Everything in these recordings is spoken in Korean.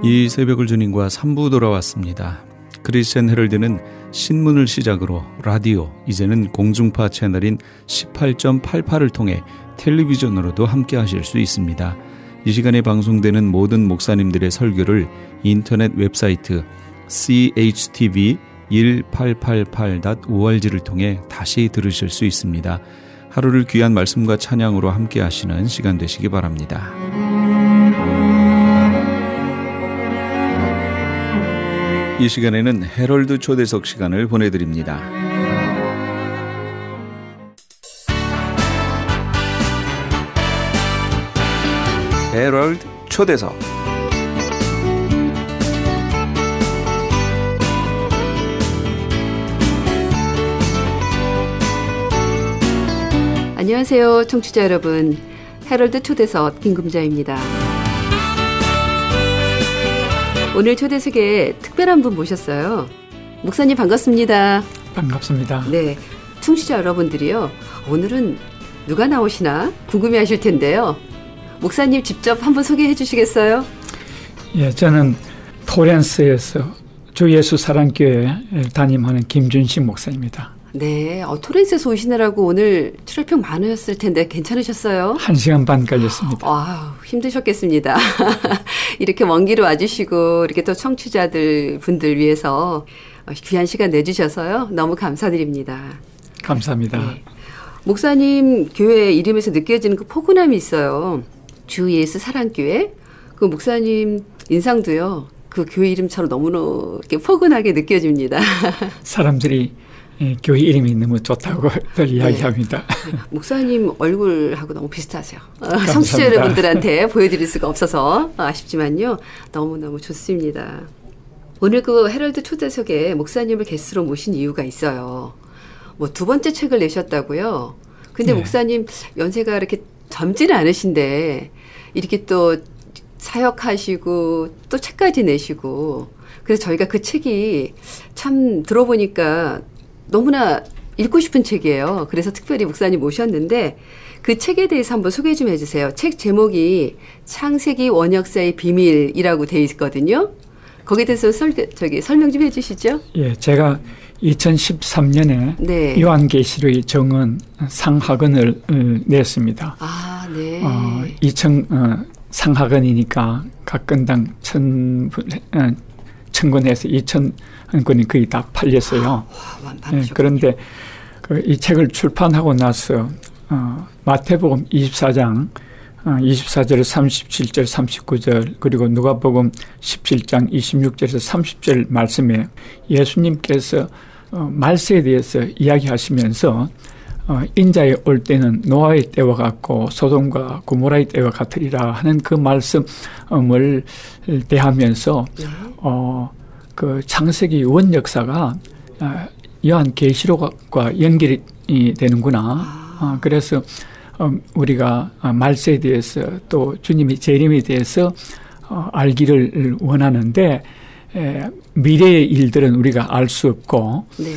이 새벽을 주님과 3부 돌아왔습니다. 크리스천 헤럴드는 신문을 시작으로 라디오, 이제는 공중파 채널인 18.88을 통해 텔레비전으로도 함께 하실 수 있습니다. 이 시간에 방송되는 모든 목사님들의 설교를 인터넷 웹사이트 chtv1888.org를 통해 다시 들으실 수 있습니다. 하루를 귀한 말씀과 찬양으로 함께 하시는 시간 되시기 바랍니다. 이 시간에는 헤럴드 초대석 시간을 보내드립니다. 헤럴드 초대석. 안녕하세요, 청취자 여러분. 헤럴드 초대석 김금자입니다. 오늘 초대석에 특별한 분 모셨어요. 목사님 반갑습니다. 반갑습니다. 네, 청취자 여러분들이요, 오늘은 누가 나오시나 궁금해하실 텐데요. 목사님 직접 한번 소개해 주시겠어요? 예, 저는 토렌스에서 주 예수 사랑교회 담임하는 김준식 목사입니다. 네, 토렌스에서 오시느라고 오늘 출혈평 많으셨을 텐데 괜찮으셨어요? 1시간 반 걸렸습니다. 힘드셨겠습니다. 이렇게 먼 길을 와주시고 이렇게 또 청취자들 분들 위해서 귀한 시간 내주셔서요, 너무 감사드립니다. 감사합니다. 네. 목사님 교회 이름에서 느껴지는 그 포근함이 있어요. 주 예수 사랑교회. 그 목사님 인상도요, 그 교회 이름처럼 너무너무 이렇게 포근하게 느껴집니다. 사람들이 교회 이름이 너무 좋다고 늘 이야기합니다. 네. 목사님 얼굴하고 너무 비슷하세요. 청취자 여러분들한테 보여드릴 수가 없어서 아쉽지만요, 너무너무 좋습니다. 오늘 그 헤럴드 초대석에 목사님을 게스트로 모신 이유가 있어요. 뭐 두 번째 책을 내셨다고요. 근데 네. 목사님 연세가 이렇게 젊지는 않으신데 이렇게 또 사역하시고 또 책까지 내시고, 그래서 저희가 그 책이 참 들어보니까 너무나 읽고 싶은 책이에요. 그래서 특별히 목사님 모셨는데 그 책에 대해서 한번 소개 좀 해주세요. 책 제목이 창세기 원역사의 비밀이라고 돼 있거든요. 거기에 대해서 설명 좀 해주시죠. 예, 제가 2013년에 네. 요한계시록의 정은 상하권을 냈습니다. 아, 네. 상하권이니까 각 건당 1,000권에서 2,000권이 거의 다 팔렸어요. 네, 그런데 이 책을 출판하고 나서 마태복음 24장 24절 37절 39절 그리고 누가복음 17장 26절에서 30절 말씀에 예수님께서 말세에 대해서 이야기하시면서 인자에 올 때는 노아의 때와 같고 소돔과 고모라의 때와 같으리라 하는 그 말씀을 대하면서 그 창세기 원역사가 요한계시록과 연결이 되는구나. 그래서 우리가 말세에 대해서 또 주님의 재림에 대해서 알기를 원하는데 미래의 일들은 우리가 알 수 없고 네.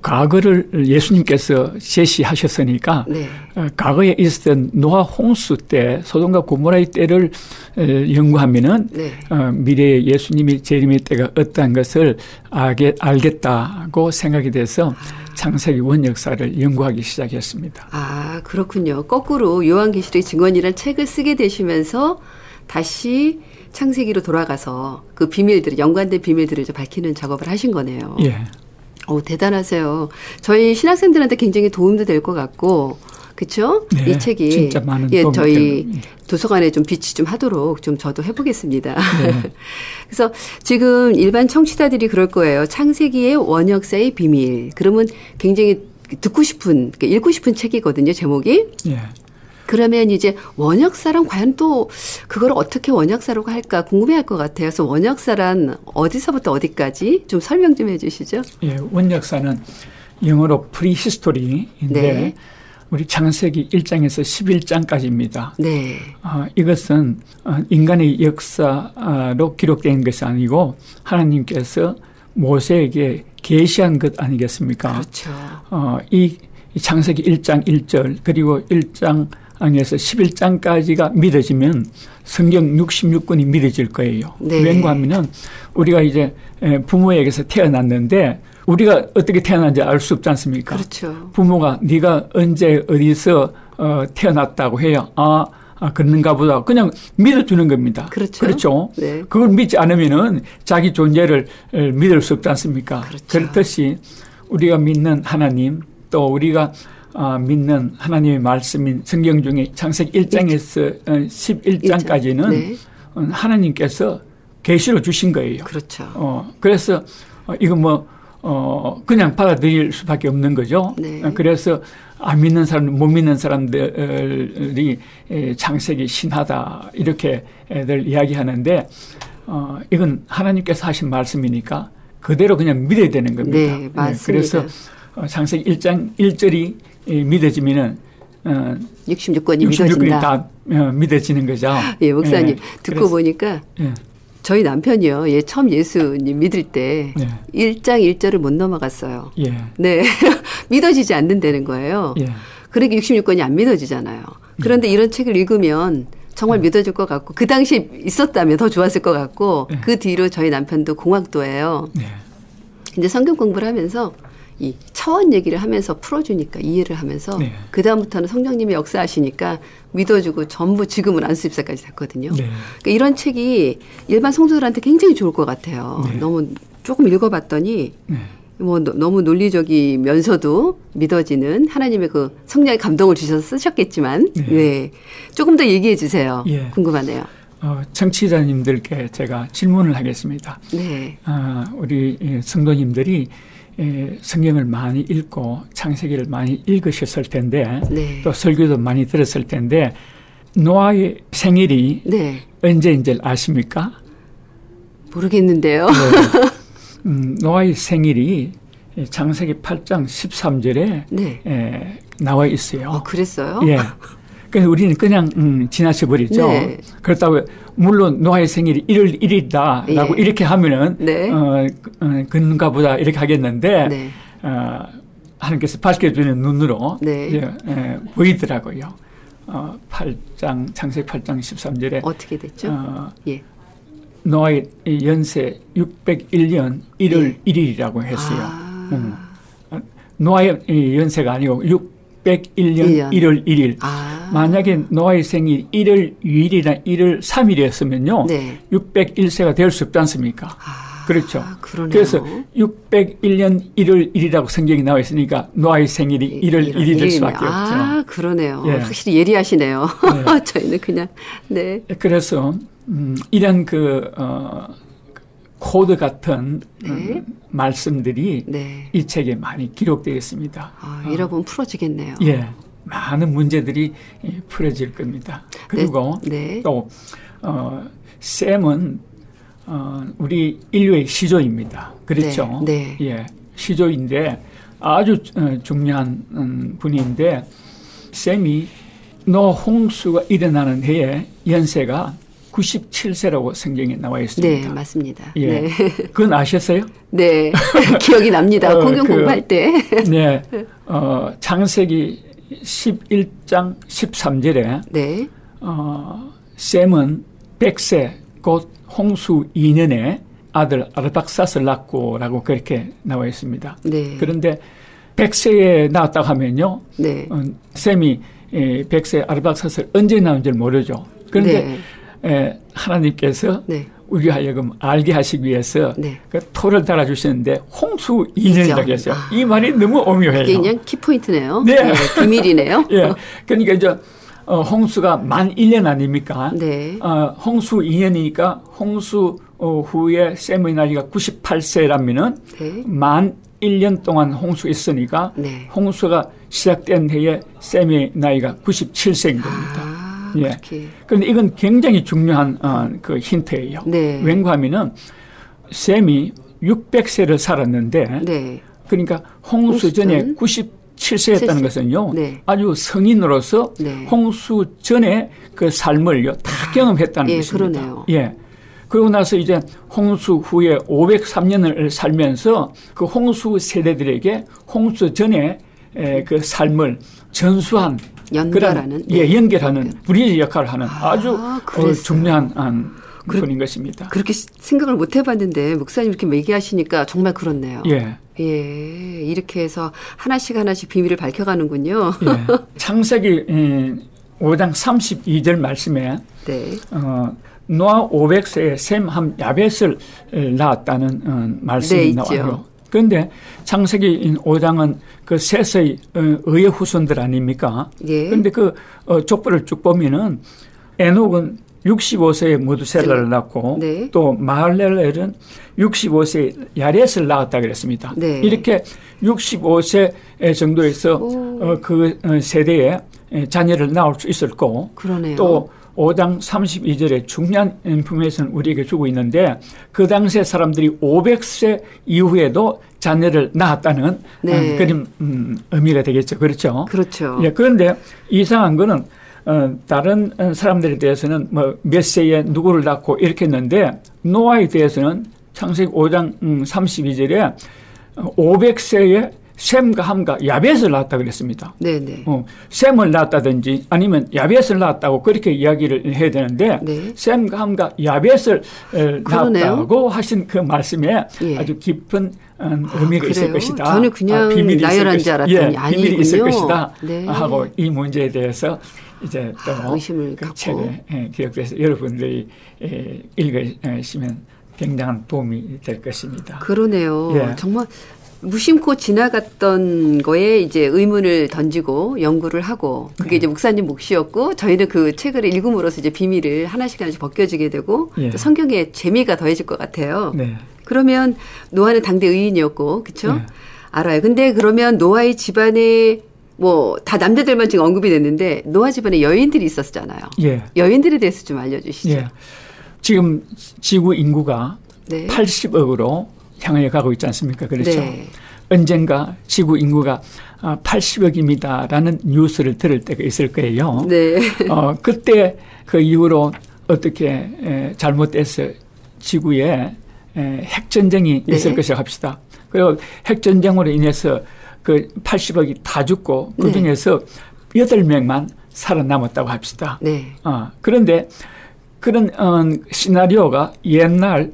과거를 예수님께서 제시하셨으니까 네. 과거에 있었던 노아 홍수 때 소돔과 고모라의 때를 연구하면은 네. 미래의 예수님의 재림의 때가 어떠한 것을 알겠다고 생각이 돼서 창세기 원역사를 연구하기 시작했습니다. 아, 그렇군요. 거꾸로 요한계시록의 증언이라는 책을 쓰게 되시면서 다시 창세기로 돌아가서 그 비밀들, 연관된 비밀들을 좀 밝히는 작업을 하신 거네요. 예. 대단하세요. 저희 신학생들한테 굉장히 도움도 될 것 같고, 그렇죠? 네, 이 책이 진짜 많은 도움이 저희 도서관에 좀 비치 좀 하도록 좀 저도 해보겠습니다. 네. 그래서 지금 일반 청취자들이 그럴 거예요. 창세기의 원역사의 비밀. 그러면 굉장히 듣고 싶은, 읽고 싶은 책이거든요, 제목이. 예. 그러면 이제 원역사란 과연 또 그걸 어떻게 원역사라고 할까 궁금해할 것 같아요. 그래서 원역사란 어디서부터 어디까지 좀 설명 좀 해주시죠. 예, 원역사는 영어로 프리히스토리인데 네. 우리 창세기 1장에서 11장까지입니다. 네. 이것은 인간의 역사로 기록된 것이 아니고 하나님께서 모세에게 계시한 것 아니겠습니까? 그렇죠. 이 창세기 1장 1절 그리고 1장 장에서 11장까지가 믿어지면 성경 66권이 믿어질 거예요. 네. 왠가 하면은 우리가 이제 부모에게서 태어났는데 우리가 어떻게 태어난지 알 수 없지 않습니까? 그렇죠. 부모가 네가 언제 어디서 태어났다고 해요. 그런가 보다. 그냥 믿어주는 겁니다. 그렇죠. 그렇죠. 네. 그걸 믿지 않으면은 자기 존재를 믿을 수 없지 않습니까? 그렇죠. 그렇듯이 우리가 믿는 하나님 또 우리가 믿는 하나님의 말씀인 성경 중에 창세기 1장에서 11장까지는 네. 하나님께서 계시로 주신 거예요. 그렇죠. 그래서 이거 그냥 받아들일 수밖에 없는 거죠. 네. 그래서 안 믿는 사람, 못 믿는 사람들이 창세기 신하다 이렇게들 이야기하는데 이건 하나님께서 하신 말씀이니까 그대로 그냥 믿어야 되는 겁니다. 네, 맞습니다. 그래서 창세기 1장 1절이 믿어지면은 66권이 66권이 믿어진다. 다 믿어지는 거죠. 예, 목사님 듣고 그래서, 보니까 예. 저희 남편이요. 처음 예수님 믿을 때 네. 1장 1절을 못 넘어갔어요. 예. 네. 믿어지지 않는다는 거예요. 예. 그러니까 66권이 안 믿어지잖아요. 그런데 이런 책을 읽으면 정말 믿어질 것 같고 그 당시에 있었다면 더 좋았을 것 같고 그 뒤로 저희 남편도 공학도예요. 네. 근데 성경 공부를 하면서 이 차원 얘기를 하면서 풀어주니까 이해를 하면서 네. 그다음부터는 성령님이 역사하시니까 믿어주고 전부 지금은 안수입사까지 됐거든요. 네. 그러니까 이런 책이 일반 성도들한테 굉장히 좋을 것 같아요. 네. 너무 조금 읽어봤더니 네. 너무 논리적이면서도 믿어지는 하나님의 그 성령의 감동을 주셔서 쓰셨겠지만 네. 네. 조금 더 얘기해 주세요. 예. 궁금하네요. 청취자님들께 제가 질문을 하겠습니다. 네. 우리 성도님들이 성경을 많이 읽고 창세기를 많이 읽으셨을 텐데 네. 또 설교도 많이 들었을 텐데 노아의 생일이 네. 언제인 줄 아십니까? 모르겠는데요. 네. 노아의 생일이 창세기 8장 13절에 네. 나와 있어요. 그랬어요? 예. 그래서 우리는 그냥 지나쳐버리죠. 네. 그렇다고 물론 노아의 생일이 1월 1일이다라고 예. 이렇게 하면은 네. 그런가 보다 이렇게 하겠는데 네. 하나님께서 밝혀주는 눈으로 네. 보이더라고요. 창세기 8장 13절에 어떻게 됐죠? 예. 노아의 연세 601년 1월 1일이라고 했어요. 노아의 연세가 아니고 601년 1월 1일. 만약에 노아의 생일 1월 2일이나 1월 3일이었으면요. 네. 601세가 될 수 없지 않습니까? 그렇죠. 그러네요. 그래서 601년 1월 1일이라고 성경이 나와 있으니까 노아의 생일이 1월 1일 될 수밖에 없죠. 그러네요. 예. 확실히 예리하시네요. 네. 저희는 그냥 네. 그래서 이런 코드 같은 네. 말씀들이 네. 이 책에 많이 기록되어 있습니다. 읽어보면 풀어지겠네요. 예, 많은 문제들이 풀어질 겁니다. 그리고 네. 또 샘은 우리 인류의 시조입니다. 그렇죠? 네. 예, 시조인데 아주 중요한 분인데 샘이 노아 홍수가 일어나는 해에 연세가 97세라고 성경에 나와 있습니다. 네, 맞습니다. 예. 네. 그건 아셨어요? 네. 기억이 납니다. 공경 공부할 때. 네. 창세기 11장 13절에 네. 셈은 100세 곧 홍수 2년에 아들 아르박삿을 낳고라고 그렇게 나와 있습니다. 네. 그런데 100세에 낳았다고 하면요. 네. 셈이 100세 아르박삿을 언제 낳은 줄 모르죠. 그런데 하나님께서 네. 우리 하여금 알게 하시기 위해서 네. 그 토를 달아주시는데 홍수 2년이라고 했어요. 이 말이 너무 오묘해요. 이게 그냥 키포인트네요. 네. 네. 비밀이네요. 예. 그러니까 이제 홍수가 만 1년 아닙니까? 네. 홍수 2년이니까 홍수 후에 셈의 나이가 98세라면은 네. 만 1년 동안 홍수가 있으니까 네. 홍수가 시작된 해에 셈의 나이가 97세인 겁니다. 예. 그렇게. 그런데 이건 굉장히 중요한 그 힌트예요. 네. 왠가하면은 셈이 600세를 살았는데 네. 그러니까 홍수 전에 97세였다는 것은요. 네. 아주 성인으로서 네. 홍수 전에 그 삶을요 다 경험했다는 것입니다. 그러네요. 예. 그러고 나서 이제 홍수 후에 503년을 살면서 그 홍수 세대들에게 홍수 전에 그 삶을 전수한 연결하는 그런, 연결하는 브리지 역할을 하는 아주 중요한 분인 것입니다. 그렇게 생각을 못 해봤는데 목사님 이렇게 얘기하시니까 정말 그렇네요. 예. 예, 이렇게 해서 하나씩 비밀을 밝혀가는군요. 예. 창세기 5장 32절 말씀에 네. 노아 500세에 셈 함 야벳을 낳았다는 말씀이 나와요. 그런데 창세기 5장은 그 셋의 의의 후손들 아닙니까? 예. 그런데 그 족보를 쭉 보면은 에녹은 65세에 무드셀라를 낳고 네. 또 마할렐엘은 65세에 야렛을 낳았다 그랬습니다. 네. 이렇게 65세 정도에서 그 세대에 자녀를 낳을 수 있었고 그러네요. 또 5장 32절에 중요한 인포메이션을 우리에게 주고 있는데 그 당시에 사람들이 500세 이후에도 자녀를 낳았다는 네. 그런 의미가 되겠죠. 그렇죠? 그렇죠. 예, 그런데 이상한 거는 다른 사람들에 대해서는 뭐 몇 세에 누구를 낳고 이렇게 했는데 노아에 대해서는 창세기 5장 32절에 500세에 셈과 함과 야벳을 낳았다 그랬습니다. 네네. 셈을 낳았다든지 아니면 야벳을 낳았다고 그렇게 이야기를 해야 되는데 네. 셈과 함과 야벳을 낳았다고 하신 그 말씀에 아주 깊은 의미가 있을 것이다. 저는 그냥 비밀이 나열한 줄 알았더니 아니군요. 비밀이 있을 것이다. 네. 하고 이 문제에 대해서 이제 또 의심을 그 갖고 책을 기록해서 여러분들이 읽으시면 굉장한 도움이 될 것입니다. 그러네요. 예. 정말 무심코 지나갔던 거에 이제 의문을 던지고 연구를 하고 그게 이제 목사님 몫이었고 저희는 그 책을 읽음으로써 이제 비밀을 하나씩 벗겨지게 되고 또 성경에 재미가 더해질 것 같아요. 네. 그러면 노아는 당대 의인이었고 그렇죠? 네. 알아요. 근데 그러면 노아의 집안에 뭐 다 남자들만 지금 언급이 됐는데 노아 집안에 여인들이 있었잖아요. 예. 여인들에 대해서 좀 알려주시죠. 예. 지금 지구 인구가 네. 80억으로 향해 가고 있지 않습니까? 그렇죠. 네. 언젠가 지구 인구가 80억입니다라는 뉴스를 들을 때가 있을 거예요. 네. 그때 그 이후로 어떻게 잘못돼서 지구에 핵전쟁이 있을 것이라고 합시다. 그리고 핵전쟁으로 인해서 그 80억이 다 죽고 그 중에서 8명만 살아남았다고 합시다. 네. 그런데 그런 시나리오가 옛날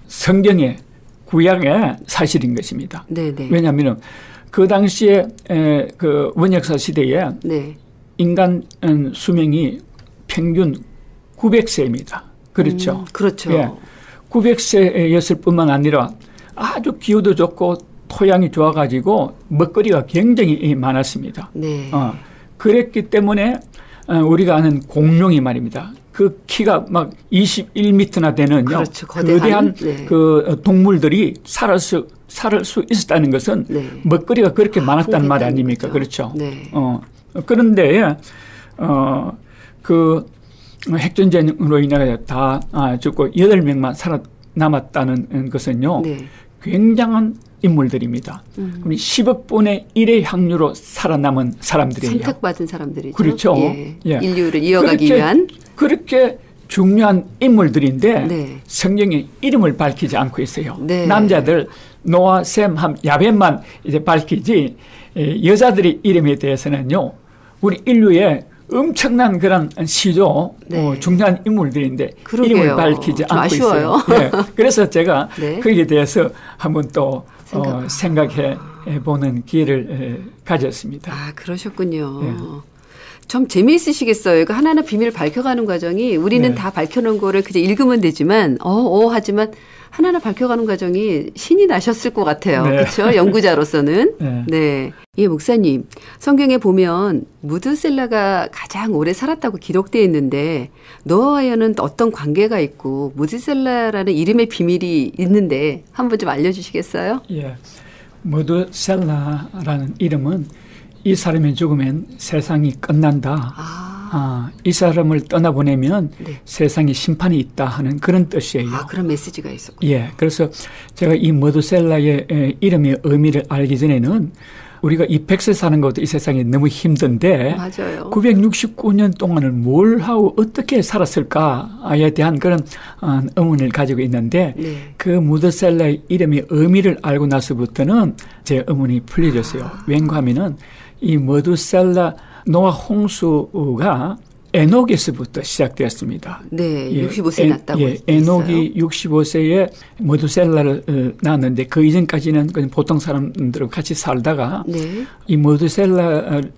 성경의 구약의 사실인 것입니다. 네네. 왜냐하면 그 당시에 그 원역사 시대에 네. 인간 수명이 평균 900세입니다. 그렇죠. 그렇죠. 예. 900세였을 뿐만 아니라 아주 기후도 좋고 토양이 좋아가지고 먹거리가 굉장히 많았습니다. 네. 그랬기 때문에 우리가 아는 공룡이 말입니다. 그 키가 막 21m나 되는 그렇죠. 거대한 네. 그 동물들이 살을 수 있었다는 것은 먹거리가 그렇게 많았다는 말 아닙니까? 그렇죠. 네. 그런데 그 핵전쟁으로 인해 다 죽고 8명만 살아남았다는 것은요. 네. 굉장한 인물들입니다. 10억 분의 1의 확률로 살아남은 사람들이에요. 선택받은 사람들이죠. 그렇죠. 예. 예. 인류를 이어가기 위한. 그렇게 중요한 인물들인데 네. 성경에 이름을 밝히지 않고 있어요. 네. 남자들 노아, 셈, 함, 야벳만 이제 밝히지 여자들의 이름에 대해서는요. 우리 인류의 엄청난 그런 시조 중요한 인물들인데 그러게요. 이름을 밝히지 않고 아쉬워요. 있어요. 네. 그래서 제가 네. 거기에 대해서 한번 또 생각해 보는 기회를 가졌습니다. 그러셨군요. 네. 좀 재미있으시겠어요. 이거 하나하나 비밀을 밝혀가는 과정이 우리는 다 밝혀놓은 거를 그냥 읽으면 되지만 하지만 하나하나 밝혀가는 과정이 신이 나셨을 것 같아요. 네. 그렇죠? 연구자로서는. 네. 네. 예, 목사님. 성경에 보면 무드셀라가 가장 오래 살았다고 기록되어 있는데 노아와는 어떤 관계가 있고 무드셀라라는 이름의 비밀이 있는데 한번 좀 알려주시겠어요? 예. 무드셀라라는 이름은 이 사람이 죽으면 세상이 끝난다. 이 사람을 떠나보내면 세상에 심판이 있다 하는 그런 뜻이에요. 그런 메시지가 있었군요. 예. 그래서 제가 이 무드셀라의 이름의 의미를 알기 전에는 우리가 이 100세 사는 것도 이 세상에 너무 힘든데 맞아요. 969년 동안을 뭘 하고 어떻게 살았을까에 대한 그런 의문을 가지고 있는데 그 무드셀라의 이름의 의미를 알고 나서부터는 제 의문이 풀려졌어요. 왠가 하면은 이 머두셀라 노아 홍수가 에녹에서부터 시작되었습니다. 네, 65세 낳았다고 했어요. 에녹이 65세에 머두셀라를 낳았는데 그 이전까지는 그냥 보통 사람들과 같이 살다가 네. 이 머두셀라의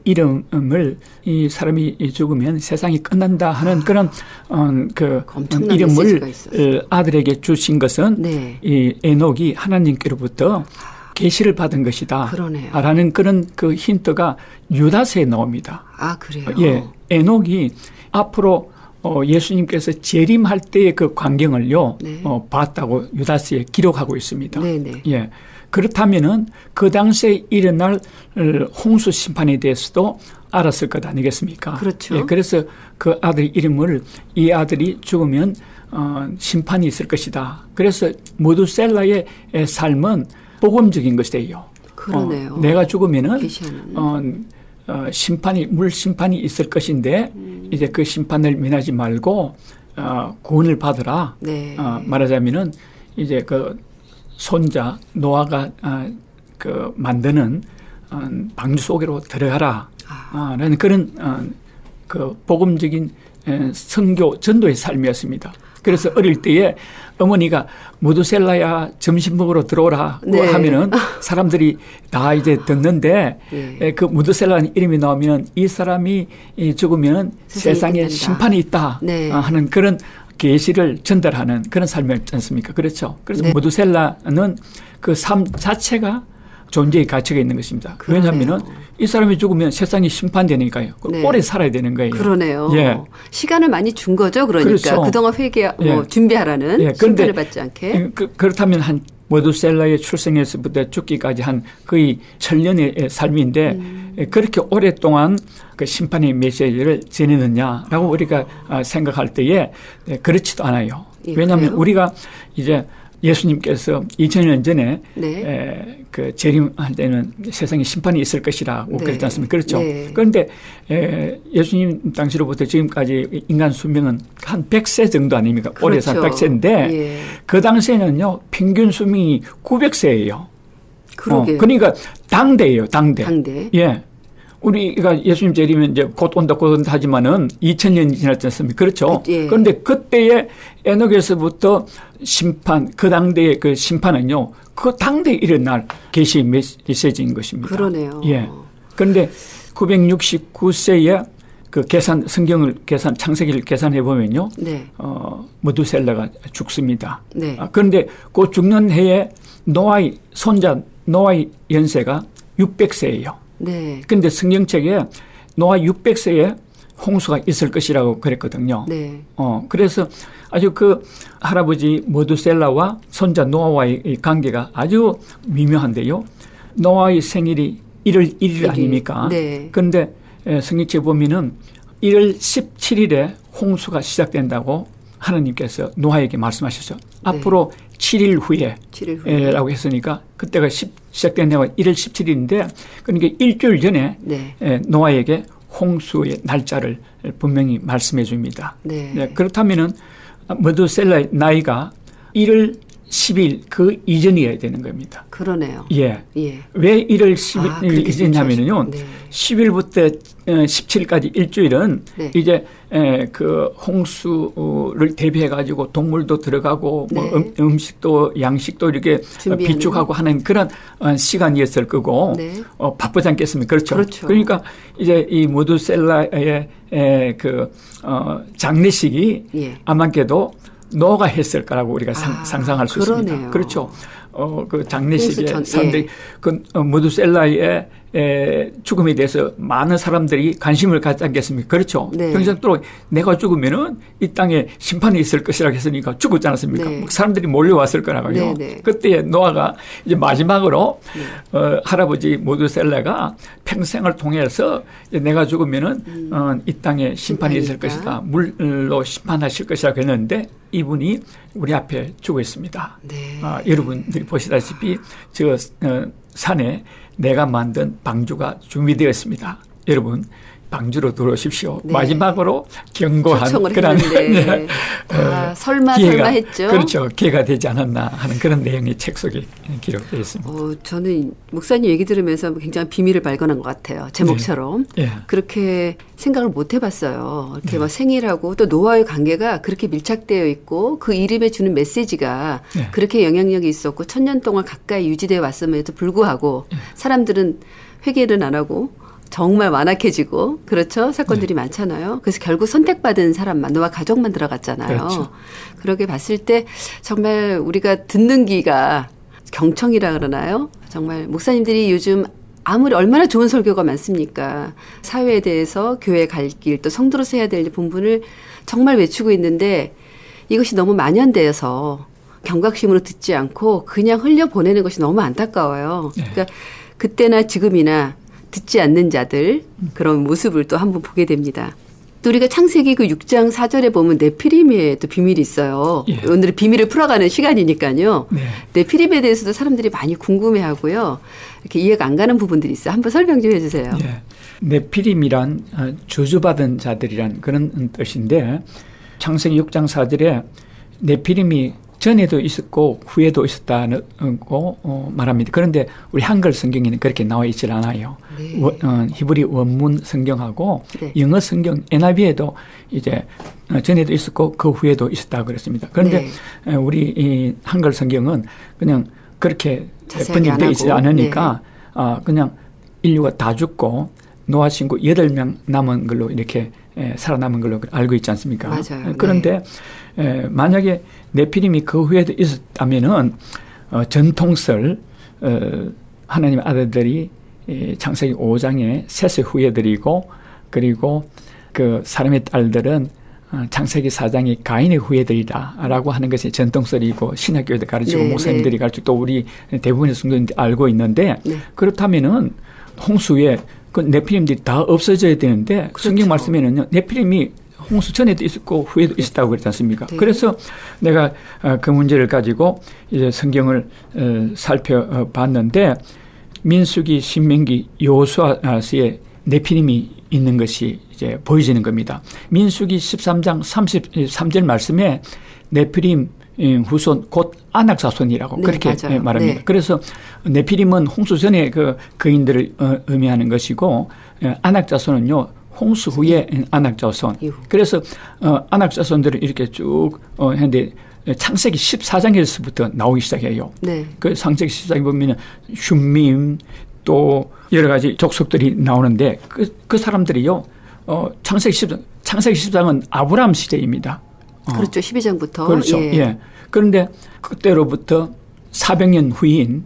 이름을 이 사람이 죽으면 세상이 끝난다 하는 그런 그 이름을 아들에게 주신 것은 네. 이 에녹이 하나님께로부터 계시를 받은 것이다. 그러네요. 라는 그런 그 힌트가 유다서에 나옵니다. 아, 그래요? 예. 에녹이 앞으로 예수님께서 재림할 때의 그 광경을요, 네. 봤다고 유다서에 기록하고 있습니다. 네네. 예. 그렇다면은 그 당시에 일어날 홍수 심판에 대해서도 알았을 것 아니겠습니까? 그렇죠. 예. 그래서 그 아들 이름을 이 아들이 죽으면 심판이 있을 것이다. 그래서 모두셀라의 삶은 복음적인 것이에요. 그러네요. 내가 죽으면은 심판이 물 심판이 있을 것인데 이제 그 심판을 면하지 말고 구원을 받으라. 네. 말하자면은 이제 그 손자 노아가 그 만드는 방주 속으로 들어가라. 라는 그런 그 복음적인 선교 전도의 삶이었습니다. 그래서 어릴 때에 어머니가 모두셀라야 점심 먹으러 들어오라고 네. 하면은 사람들이 다 이제 듣는데 네. 그 모두셀라는 이름이 나오면 이 사람이 죽으면 세상에 끝난다. 심판이 있다 네. 하는 그런 계시를 전달하는 그런 삶이었지 않습니까? 그렇죠. 그래서 네. 모두셀라는 그 삶 자체가 존재의 가치가 있는 것입니다. 그러네요. 왜냐하면 이 사람이 죽으면 세상이 심판되니까요. 네. 오래 살아야 되는 거예요. 그러네요. 예. 시간을 많이 준 거죠. 그러니까 그렇죠. 그동안 예. 준비하라는 예. 심판을 받지 않게. 그렇다면 한 모두셀라의 출생에서부터 죽기까지 한 거의 1000년의 삶인데 그렇게 오랫동안 그 심판의 메시지를 전했느냐라고 우리가 생각할 때에 그렇지도 않아요. 예, 왜냐하면 그래요? 우리가 이제 예수님께서 2000년 전에 네. 그 재림할 때는 세상에 심판이 있을 것이라고 네. 그랬지 않습니까? 그렇죠. 네. 그런데 예수님 당시로부터 지금까지 인간 수명은 한 100세 정도 아닙니까? 그렇죠. 오래 산 100세인데 예. 그 당시에는요 평균 수명이 900세예요. 그러게요. 그러니까 당대예요. 당대. 예. 우리가 예수님 재림은 이제 곧 온다 하지만은 2000년이 지났지 않습니까? 그렇죠. 예. 그런데 그때의 에녹에서부터 심판, 그 당대의 그 심판은요, 그 당대에 일어날 계시 메시지인 것입니다. 그러네요. 예. 그런데 969세에 그 창세기를 계산해 보면요. 네. 모두셀라가 죽습니다. 네. 그런데 그 죽는 해에 노아의 손자 노아의 연세가 600세예요. 네. 그런데 성경책에 노아 600세에 홍수가 있을 것이라고 그랬거든요. 네. 그래서 아주 그 할아버지 모두셀라와 손자 노아와의 관계가 아주 미묘한데요. 노아의 생일이 1월 1일 아닙니까? 네. 그런데 성경책에 보면은 1월 17일에 홍수가 시작된다고 하나님께서 노아에게 말씀하셨죠. 네. 앞으로 7일 후에라고 했으니까 그때가 시작된 해가 1월 17일인데 그러니까 일주일 전에 네. 노아에게 홍수의 날짜를 분명히 말씀해 줍니다. 네. 네, 그렇다면은 모두셀라의 나이가 1월 10일 그 이전이어야 되는 겁니다. 그러네요. 예. 예. 왜 1월 10일 이전이냐면요. 네. 10일부터 17일까지 일주일은 네. 이제 그 홍수를 대비해 가지고 동물도 들어가고 네. 뭐 음식도 양식도 이렇게 비축하고 하는 그런 시간이었을 거고 네. 바쁘지 않겠습니까? 그렇죠. 그렇죠. 그러니까 이제 이 모두셀라의 그 장례식이 예. 아마께도 노아가 했을 거라고 우리가 상상할 수 그러네요. 있습니다. 그렇죠. 그 장례식에 사람들이 그 모두셀라의 죽음에 대해서 많은 사람들이 관심을 갖지 않겠습니까? 그렇죠. 네. 평생도록 내가 죽으면은 이 땅에 심판이 있을 것이라고 했으니까 죽었지 않았습니까? 네. 사람들이 몰려왔을 거라고요. 네, 네. 그때 노아가 이제 마지막으로 할아버지 모두셀라가 평생을 통해서 이제 내가 죽으면은 이 땅에 심판이 있을 것이다. 물로 심판하실 것이라고 했는데 이분이 우리 앞에 죽어 있습니다. 네. 여러분들이 보시다시피 저 산에 내가 만든 방주가 준비되어 있습니다. 여러분 방주로 들어오십시오. 네. 마지막으로 경고한 초청을 그런 했는데 설마 했죠. 그렇죠. 기회가 되지 않았나 하는 그런 내용이 책 속에 기록되어 있습니다. 저는 목사님 얘기 들으면서 굉장히 비밀을 발견한 것 같아요. 제목처럼. 네. 네. 그렇게 생각을 못 해봤어요. 이렇게 막 생일하고 또 노아의 관계가 그렇게 밀착되어 있고 그 이름에 주는 메시지가 그렇게 영향력이 있었고 1000년 동안 가까이 유지되어 왔음에도 불구하고 사람들은 회개를 안 하고 정말 완악해지고 그렇죠. 사건들이 많잖아요. 그래서 결국 선택받은 사람만 노아 가족만 들어갔잖아요. 그렇죠. 그렇게 봤을 때 정말 우리가 듣는 귀가 경청이라 그러나요? 정말 목사님들이 요즘 아무리 얼마나 좋은 설교가 많습니까? 사회에 대해서 교회 갈 길 또 성도로서 해야 될 본분을 정말 외치고 있는데 이것이 너무 만연되어서 경각심으로 듣지 않고 그냥 흘려보내는 것이 너무 안타까워요. 그러니까 그때나 지금이나 듣지 않는 자들 그런 모습을 또 한번 보게 됩니다. 또 우리가 창세기 그 6장 4절에 보면 네피림의 또 비밀이 있어요. 예. 오늘은 비밀을 풀어가는 시간이니까요. 네. 네피림에 대해서도 사람들이 많이 궁금해하고요. 이렇게 이해가 안 가는 부분들이 있어요. 한번 설명 좀 해주세요. 예. 네피림이란 저주받은 자들이란 그런 뜻인데 창세기 6장 4절에 네피림이 전에도 있었고 후에도 있었다고 말합니다. 그런데 우리 한글 성경에는 그렇게 나와 있질 않아요. 네. 히브리 원문 성경하고 네. 영어 성경 NIV에도 이제 전에도 있었고 그 후에도 있었다고 그랬습니다. 그런데 우리 이 한글 성경은 그냥 그렇게 번역되어 있지 않으니까 그냥 인류가 다 죽고 노아 친구 8명 남은 걸로 이렇게 살아남은 걸로 알고 있지 않습니까? 맞아요. 그런데 만약에 네피림이 그 후에도 있었다면은 전통설 하나님의 아들들이 창세기 5장에 셋의 후예들이고 그리고 그 사람의 딸들은 창세기 4장이 가인의 후예들이다라고 하는 것이 전통설이고 신학교에도 가르치고 목사님들이 가르치고 또 우리 대부분의 성도님들이 알고 있는데 그렇다면은 홍수에 그 네피림들이 다 없어져야 되는데 그렇죠. 성경 말씀에는요 네피림이 홍수 전에도 있었고 후에도 있었다고 그랬지 않습니까? 네. 그래서 내가 그 문제를 가지고 이제 성경을 살펴봤는데 민수기, 신명기, 여호수아서에 네피림이 있는 것이 이제 보여지는 겁니다. 민수기 13장 33절 말씀에 네피림 후손 곧 아낙 자손이라고 그렇게 맞아요. 말합니다. 네. 그래서 네피림은 홍수 전에 그 거인들을 의미하는 것이고 아낙 자손은요 홍수 후에 아낙 자손. 그래서 아낙 자손들을 이렇게 쭉 했는데 창세기 14장에서부터 나오기 시작해요. 네. 그 창세기 14장에 보면 슌밈 또 여러 가지 족속들이 나오는데 그 사람들이요 창세기 14장은 아브라함 시대입니다. 그렇죠. 12장부터. 그렇죠. 예. 그런데 그때로부터 400년 후인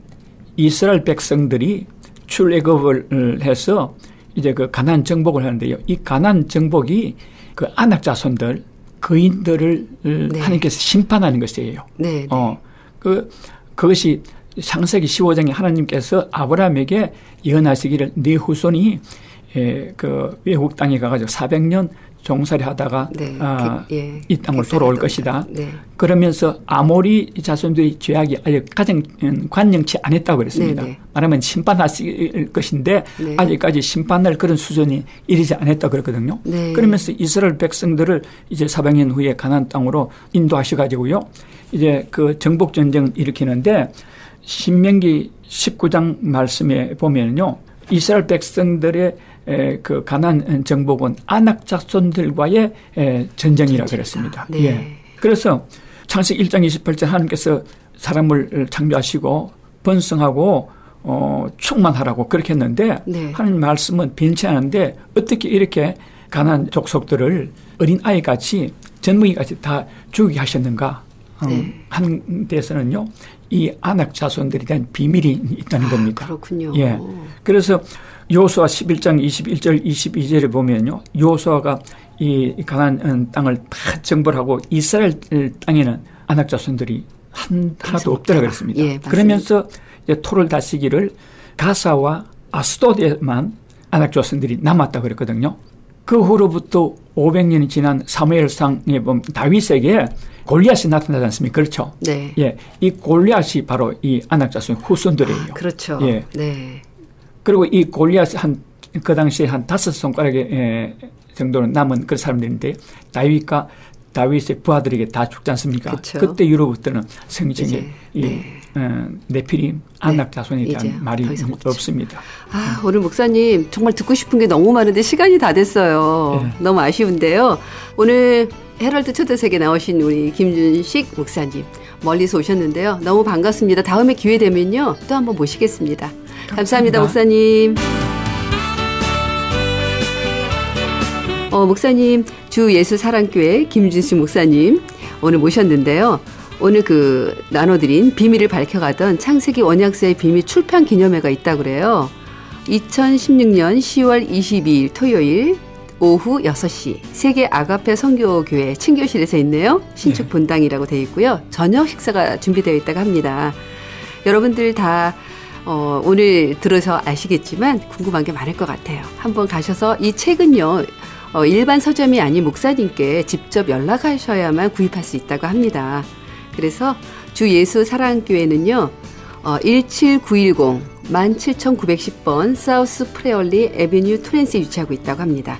이스라엘 백성들이 출애굽을 해서 이제 그 가나안 정복을 하는데요. 이 가나안 정복이 그 아낙 자손들, 거인들을 하나님께서 심판하는 것이에요. 네. 그것이 창세기 15장에 하나님께서 아브라함에게 예언하시기를 네 후손이 그 외국 땅에 가가지고 400년 종살이 하다가 이 땅으로 돌아올 것이다. 네. 그러면서 아모리 자손들이 죄악이 아직 가장 관영치 않았다고 그랬습니다. 네네. 말하면 심판하실 것인데 아직까지 심판할 그런 수준이 이르지 않았다고 그랬거든요. 네. 그러면서 이스라엘 백성들을 이제 400년 후에 가나안 땅으로 인도하셔가지고요. 이제 그 정복 전쟁을 일으키는데 신명기 19장 말씀에 보면요. 이스라엘 백성들의 그 가나안 정복은 아낙 자손들과의 전쟁이라고 그랬습니다. 네. 예. 그래서 창세기 1장 28절 하나님께서 사람을 창조하시고 번성하고 충만하라고 그렇게 했는데 하나님 말씀은 변치 않은데 어떻게 이렇게 가나안 족속들을 어린 아이같이 젊은이같이 다 죽이게 하셨는가 하는 데서는요. 이 아낙 자손들에 대한 비밀이 있다는 겁니다. 그렇군요. 예. 그래서 여호수아 11장 21절 22절에 보면요. 여호수아가 이 가나안 땅을 다 정벌하고 이스라엘 땅에는 아낙 자손들이 하나도 없더라 그랬습니다. 예, 그러면서 이제 토를 다스리기를 가사와 아스도드에만 아낙 자손들이 남았다 그랬거든요. 그 후로부터 500년이 지난 사무엘상에 보면 다윗에게 골리앗이 나타나지 않습니까? 그렇죠. 네. 예, 이 골리앗이 바로 이 아낙 자손의 후손들이에요. 그렇죠. 예. 네. 그리고 이 골리앗이 한 그 당시에 한 5손가락의 정도는 남은 그런 사람들인데 다윗의 부하들에게 다 죽지 않습니까? 그쵸. 그때 이후부터는 성경에 네피림 안락 자손에 대한 이제 말이 없습니다. 오늘 목사님 정말 듣고 싶은 게 너무 많은데 시간이 다 됐어요. 너무 아쉬운데요. 오늘 헤럴드 초대석에 나오신 우리 김준식 목사님 멀리서 오셨는데요. 너무 반갑습니다. 다음에 기회 되면요 또 한번 모시겠습니다. 감사합니다, 목사님. 목사님 주 예수사랑교회 김준식 목사님 오늘 모셨는데요. 오늘 나눠드린 비밀을 밝혀가던 창세기 원약서의 비밀 출판 기념회가 있다고 그래요. 2016년 10월 22일 토요일 오후 6시 세계 아가페 선교교회 친교실에서 있네요. 신축 본당이라고 되어 있고요. 저녁 식사가 준비되어 있다고 합니다. 여러분들 다 오늘 들어서 아시겠지만 궁금한 게 많을 것 같아요. 한번 가셔서 이 책은요. 일반 서점이 아닌 목사님께 직접 연락하셔야만 구입할 수 있다고 합니다. 그래서 주 예수 사랑교회는요. 17910 17910번 사우스 프레얼리 에비뉴 토렌스에 위치하고 있다고 합니다.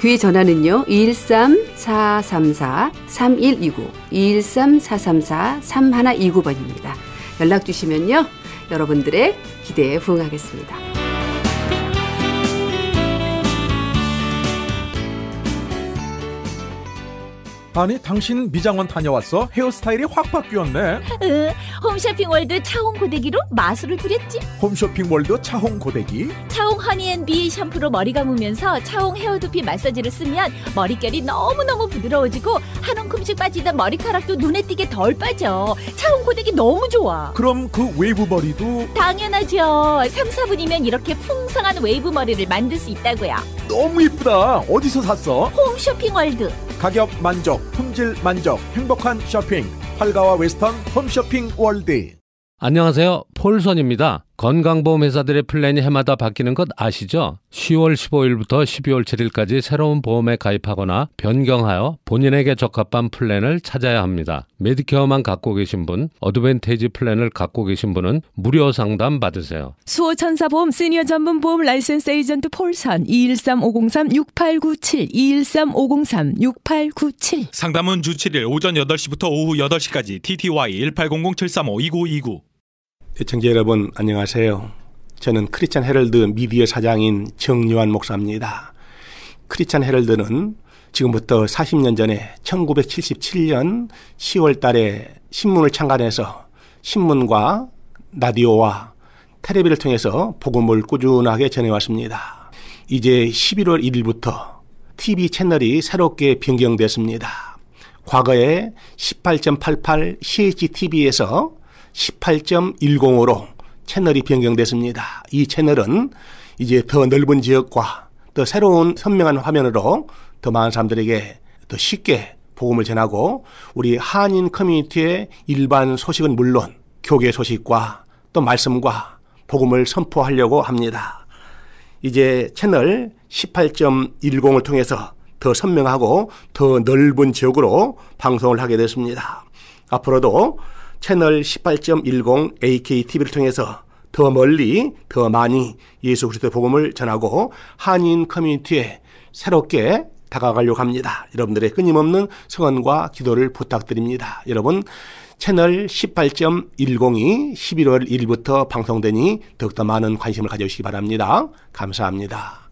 교회 전화는요. 213-434-3129 213-434-3129번입니다. 연락 주시면요. 여러분들의 기대에 부응하겠습니다. 아니 당신 미장원 다녀왔어? 헤어스타일이 확 바뀌었네. 홈쇼핑 월드 차홍 고데기로 마술을 부렸지. 홈쇼핑 월드 차홍 고데기? 차홍 허니앤비 샴푸로 머리 감으면서 차홍 헤어두피 마사지를 쓰면 머릿결이 너무너무 부드러워지고 한 움큼씩 빠지던 머리카락도 눈에 띄게 덜 빠져. 차홍 고데기 너무 좋아. 그럼 그 웨이브 머리도? 당연하죠. 3-4분이면 이렇게 풍성한 웨이브 머리를 만들 수 있다고요. 너무 이쁘다. 어디서 샀어? 홈쇼핑 월드. 가격 만족, 품질 만족, 행복한 쇼핑. 팔가와 웨스턴 홈쇼핑 월드. 안녕하세요. 폴선입니다. 건강보험회사들의 플랜이 해마다 바뀌는 것 아시죠? 10월 15일부터 12월 7일까지 새로운 보험에 가입하거나 변경하여 본인에게 적합한 플랜을 찾아야 합니다. 메디케어만 갖고 계신 분, 어드밴테이지 플랜을 갖고 계신 분은 무료 상담 받으세요. 수호천사보험 시니어 전문 보험 라이센스 에이전트 폴선 213-503-6897 213-503-6897 상담은 주 7일 오전 8시부터 오후 8시까지 TTY 1800-735-2929. 시청자 여러분 안녕하세요. 저는 크리스찬 헤럴드 미디어 사장인 정요한 목사입니다. 크리스찬 헤럴드는 지금부터 40년 전에 1977년 10월 달에 신문을 창간해서 신문과 라디오와 텔레비를 통해서 복음을 꾸준하게 전해왔습니다. 이제 11월 1일부터 TV 채널이 새롭게 변경됐습니다. 과거에 18.88 CHTV에서 18.10으로 채널이 변경됐습니다. 이 채널은 이제 더 넓은 지역과 더 새로운 선명한 화면으로 더 많은 사람들에게 더 쉽게 복음을 전하고 우리 한인 커뮤니티의 일반 소식은 물론 교계 소식과 또 말씀과 복음을 선포하려고 합니다. 이제 채널 18.10을 통해서 더 선명하고 더 넓은 지역으로 방송을 하게 됐습니다. 앞으로도 채널 18.10 AKTV를 통해서 더 멀리 더 많이 예수 그리스도의 복음을 전하고 한인 커뮤니티에 새롭게 다가가려고 합니다. 여러분들의 끊임없는 성원과 기도를 부탁드립니다. 여러분 채널 18.10이 11월 1일부터 방송되니 더욱더 많은 관심을 가져주시기 바랍니다. 감사합니다.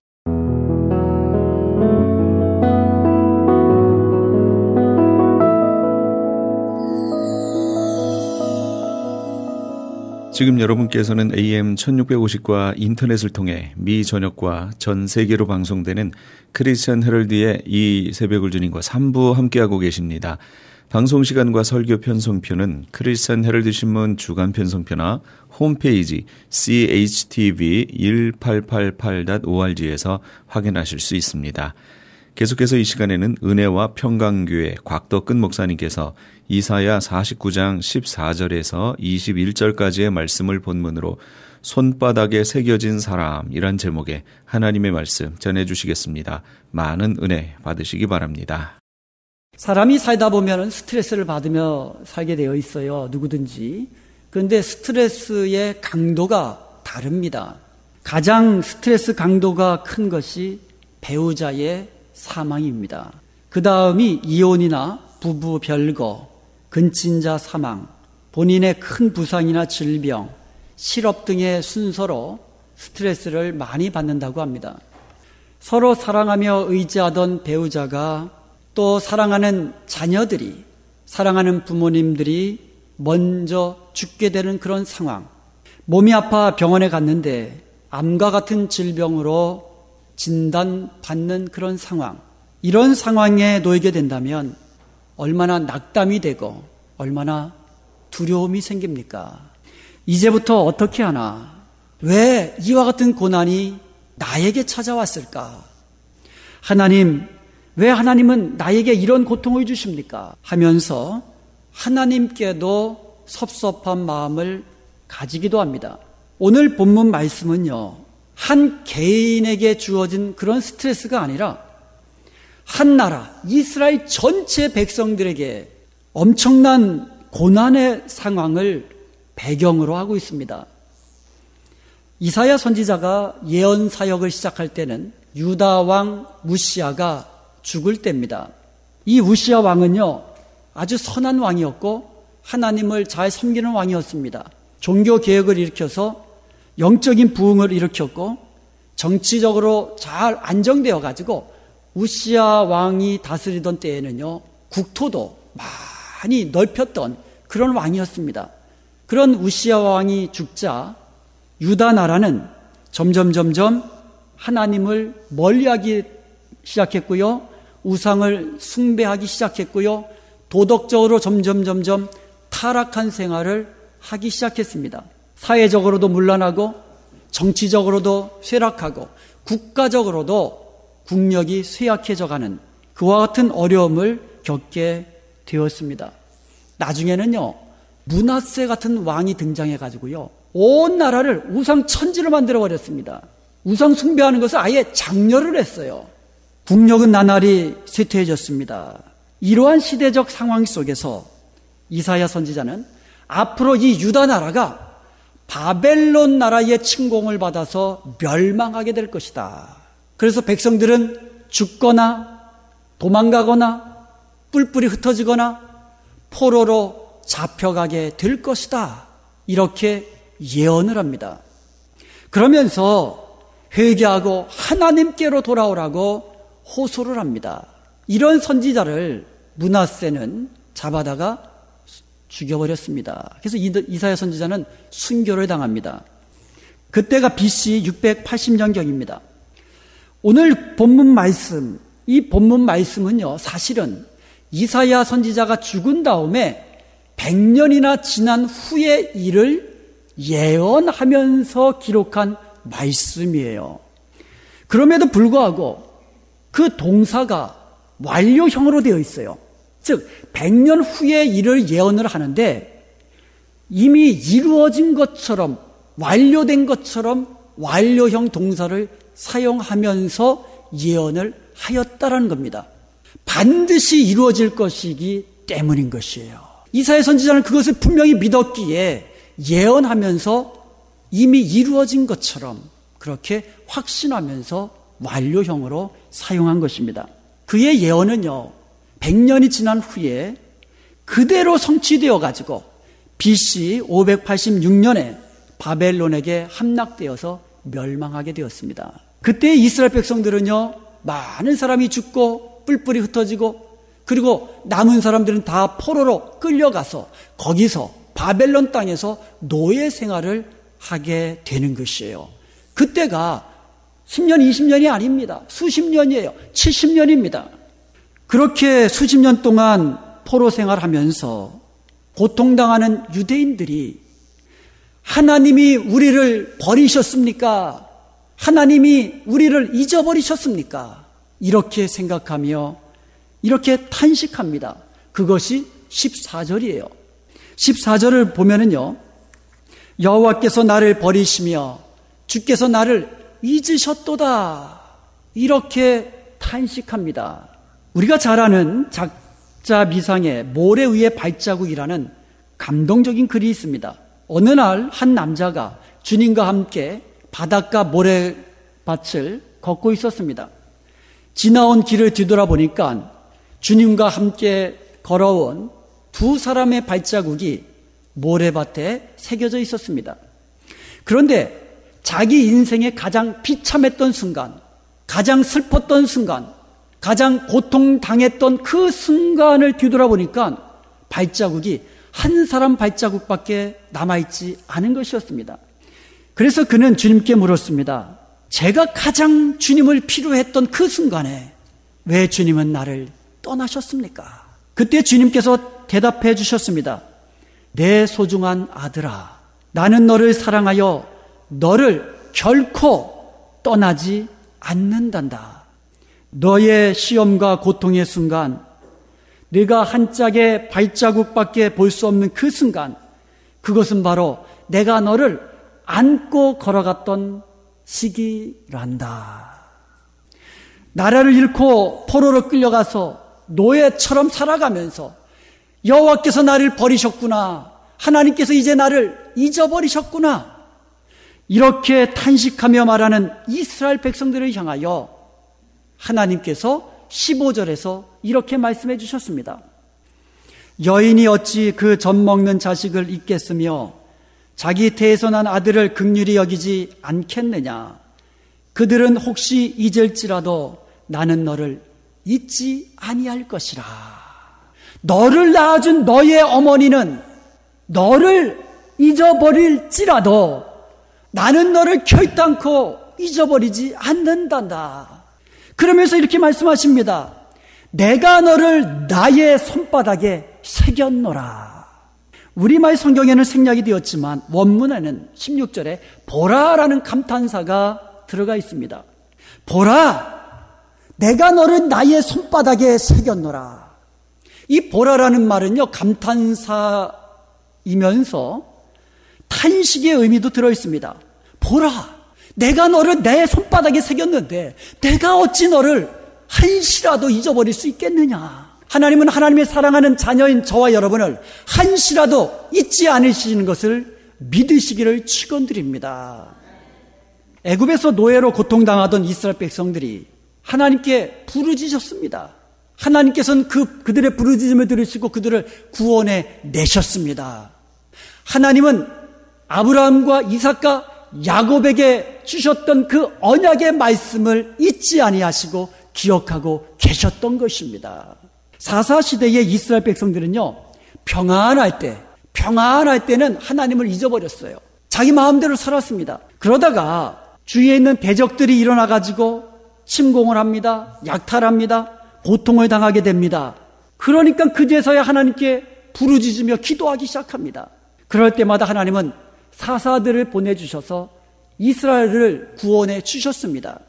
지금 여러분께서는 AM 1650과 인터넷을 통해 미 전역과 전 세계로 방송되는 크리스천 헤럴드의 이 새벽을 주님과 3부 함께하고 계십니다. 방송시간과 설교 편성표는 크리스천 헤럴드 신문 주간 편성표나 홈페이지chtv1888.org에서 확인하실 수 있습니다. 계속해서 이 시간에는 은혜와 평강교회 곽덕근 목사님께서 이사야 49장 14절에서 21절까지의 말씀을 본문으로 손바닥에 새겨진 사람이란 제목의 하나님의 말씀 전해주시겠습니다. 많은 은혜 받으시기 바랍니다. 사람이 살다 보면 스트레스를 받으며 살게 되어 있어요. 누구든지. 그런데 스트레스의 강도가 다릅니다. 가장 스트레스 강도가 큰 것이 배우자의 사망입니다. 그 다음이 이혼이나 부부 별거, 근친자 사망, 본인의 큰 부상이나 질병, 실업 등의 순서로 스트레스를 많이 받는다고 합니다. 서로 사랑하며 의지하던 배우자가 또 사랑하는 자녀들이, 사랑하는 부모님들이 먼저 죽게 되는 그런 상황, 몸이 아파 병원에 갔는데 암과 같은 질병으로 진단받는 그런 상황, 이런 상황에 놓이게 된다면 얼마나 낙담이 되고 얼마나 두려움이 생깁니까? 이제부터 어떻게 하나? 왜 이와 같은 고난이 나에게 찾아왔을까? 하나님, 왜 하나님은 나에게 이런 고통을 주십니까? 하면서 하나님께도 섭섭한 마음을 가지기도 합니다. 오늘 본문 말씀은요, 한 개인에게 주어진 그런 스트레스가 아니라 한 나라, 이스라엘 전체 백성들에게 엄청난 고난의 상황을 배경으로 하고 있습니다. 이사야 선지자가 예언 사역을 시작할 때는 유다 왕 우시아가 죽을 때입니다. 이 우시아 왕은요, 아주 선한 왕이었고 하나님을 잘 섬기는 왕이었습니다. 종교 개혁을 일으켜서 영적인 부흥을 일으켰고 정치적으로 잘 안정되어 가지고 우시아 왕이 다스리던 때에는요, 국토도 많이 넓혔던 그런 왕이었습니다. 그런 우시아 왕이 죽자 유다 나라는 점점 하나님을 멀리하기 시작했고요, 우상을 숭배하기 시작했고요, 도덕적으로 점점 타락한 생활을 하기 시작했습니다. 사회적으로도 문란하고 정치적으로도 쇠락하고 국가적으로도 국력이 쇠약해져가는 그와 같은 어려움을 겪게 되었습니다. 나중에는요, 므낫세 같은 왕이 등장해가지고요, 온 나라를 우상 천지로 만들어버렸습니다. 우상 숭배하는 것을 아예 장려를 했어요. 국력은 나날이 쇠퇴해졌습니다. 이러한 시대적 상황 속에서 이사야 선지자는 앞으로 이 유다 나라가 바벨론 나라의 침공을 받아서 멸망하게 될 것이다. 그래서 백성들은 죽거나 도망가거나 뿔뿔이 흩어지거나 포로로 잡혀가게 될 것이다. 이렇게 예언을 합니다. 그러면서 회개하고 하나님께로 돌아오라고 호소를 합니다. 이런 선지자를 므낫세는 잡아다가 죽여버렸습니다. 그래서 이사야 선지자는 순교를 당합니다. 그때가 BC 680년경입니다. 오늘 본문 말씀, 이 본문 말씀은요, 사실은 이사야 선지자가 죽은 다음에 100년이나 지난 후의 일을 예언하면서 기록한 말씀이에요. 그럼에도 불구하고 그 동사가 완료형으로 되어 있어요. 즉 100년 후의 일을 예언을 하는데 이미 이루어진 것처럼, 완료된 것처럼 완료형 동사를 사용하면서 예언을 하였다라는 겁니다. 반드시 이루어질 것이기 때문인 것이에요. 이사야 선지자는 그것을 분명히 믿었기에 예언하면서 이미 이루어진 것처럼 그렇게 확신하면서 완료형으로 사용한 것입니다. 그의 예언은요, 100년이 지난 후에 그대로 성취되어 가지고 BC 586년에 바벨론에게 함락되어서 멸망하게 되었습니다. 그때 이스라엘 백성들은요, 많은 사람이 죽고 뿔뿔이 흩어지고 그리고 남은 사람들은 다 포로로 끌려가서 거기서 바벨론 땅에서 노예 생활을 하게 되는 것이에요. 그때가 10년, 20년이 아닙니다. 수십 년이에요. 70년입니다. 그렇게 수십 년 동안 포로 생활하면서 고통당하는 유대인들이 하나님이 우리를 버리셨습니까? 하나님이 우리를 잊어버리셨습니까? 이렇게 생각하며 이렇게 탄식합니다. 그것이 14절이에요. 14절을 보면은요, 여호와께서 나를 버리시며 주께서 나를 잊으셨도다. 이렇게 탄식합니다. 우리가 잘 아는 작자 미상의 모래 위의 발자국이라는 감동적인 글이 있습니다. 어느 날 한 남자가 주님과 함께 바닷가 모래밭을 걷고 있었습니다. 지나온 길을 뒤돌아보니까 주님과 함께 걸어온 두 사람의 발자국이 모래밭에 새겨져 있었습니다. 그런데 자기 인생의 가장 비참했던 순간, 가장 슬펐던 순간, 가장 고통당했던 그 순간을 뒤돌아보니까 발자국이 한 사람 발자국밖에 남아있지 않은 것이었습니다. 그래서 그는 주님께 물었습니다. 제가 가장 주님을 필요했던 그 순간에 왜 주님은 나를 떠나셨습니까? 그때 주님께서 대답해 주셨습니다. 내 소중한 아들아, 나는 너를 사랑하여 너를 결코 떠나지 않는단다. 너의 시험과 고통의 순간, 네가 한 짝의 발자국밖에 볼 수 없는 그 순간, 그것은 바로 내가 너를 안고 걸어갔던 시기란다. 나라를 잃고 포로로 끌려가서 노예처럼 살아가면서 여호와께서 나를 버리셨구나, 하나님께서 이제 나를 잊어버리셨구나, 이렇게 탄식하며 말하는 이스라엘 백성들을 향하여 하나님께서 15절에서 이렇게 말씀해 주셨습니다. 여인이 어찌 그 젖 먹는 자식을 잊겠으며 자기 태에서 난 아들을 긍휼히 여기지 않겠느냐. 그들은 혹시 잊을지라도 나는 너를 잊지 아니할 것이라. 너를 낳아준 너의 어머니는 너를 잊어버릴지라도 나는 너를 결단코 잊어버리지 않는단다. 그러면서 이렇게 말씀하십니다. 내가 너를 나의 손바닥에 새겼노라. 우리말 성경에는 생략이 되었지만 원문에는 16절에 보라라는 감탄사가 들어가 있습니다. 보라, 내가 너를 나의 손바닥에 새겼노라. 이 보라라는 말은요, 감탄사이면서 탄식의 의미도 들어있습니다. 보라, 내가 너를 내 손바닥에 새겼는데 내가 어찌 너를 한시라도 잊어버릴 수 있겠느냐. 하나님은 하나님의 사랑하는 자녀인 저와 여러분을 한시라도 잊지 않으시는 것을 믿으시기를 축원드립니다. 애굽에서 노예로 고통당하던 이스라엘 백성들이 하나님께 부르짖었습니다. 하나님께서는 그들의 부르짖음을 들으시고 그들을 구원해 내셨습니다. 하나님은 아브라함과 이삭과 야곱에게 주셨던 그 언약의 말씀을 잊지 아니하시고 기억하고 계셨던 것입니다. 사사시대의 이스라엘 백성들은요, 평안할 때는 하나님을 잊어버렸어요. 자기 마음대로 살았습니다. 그러다가 주위에 있는 대적들이 일어나가지고 침공을 합니다. 약탈합니다. 고통을 당하게 됩니다. 그러니까 그제서야 하나님께 부르짖으며 기도하기 시작합니다. 그럴 때마다 하나님은 사사들을 보내주셔서 이스라엘을 구원해 주셨습니다.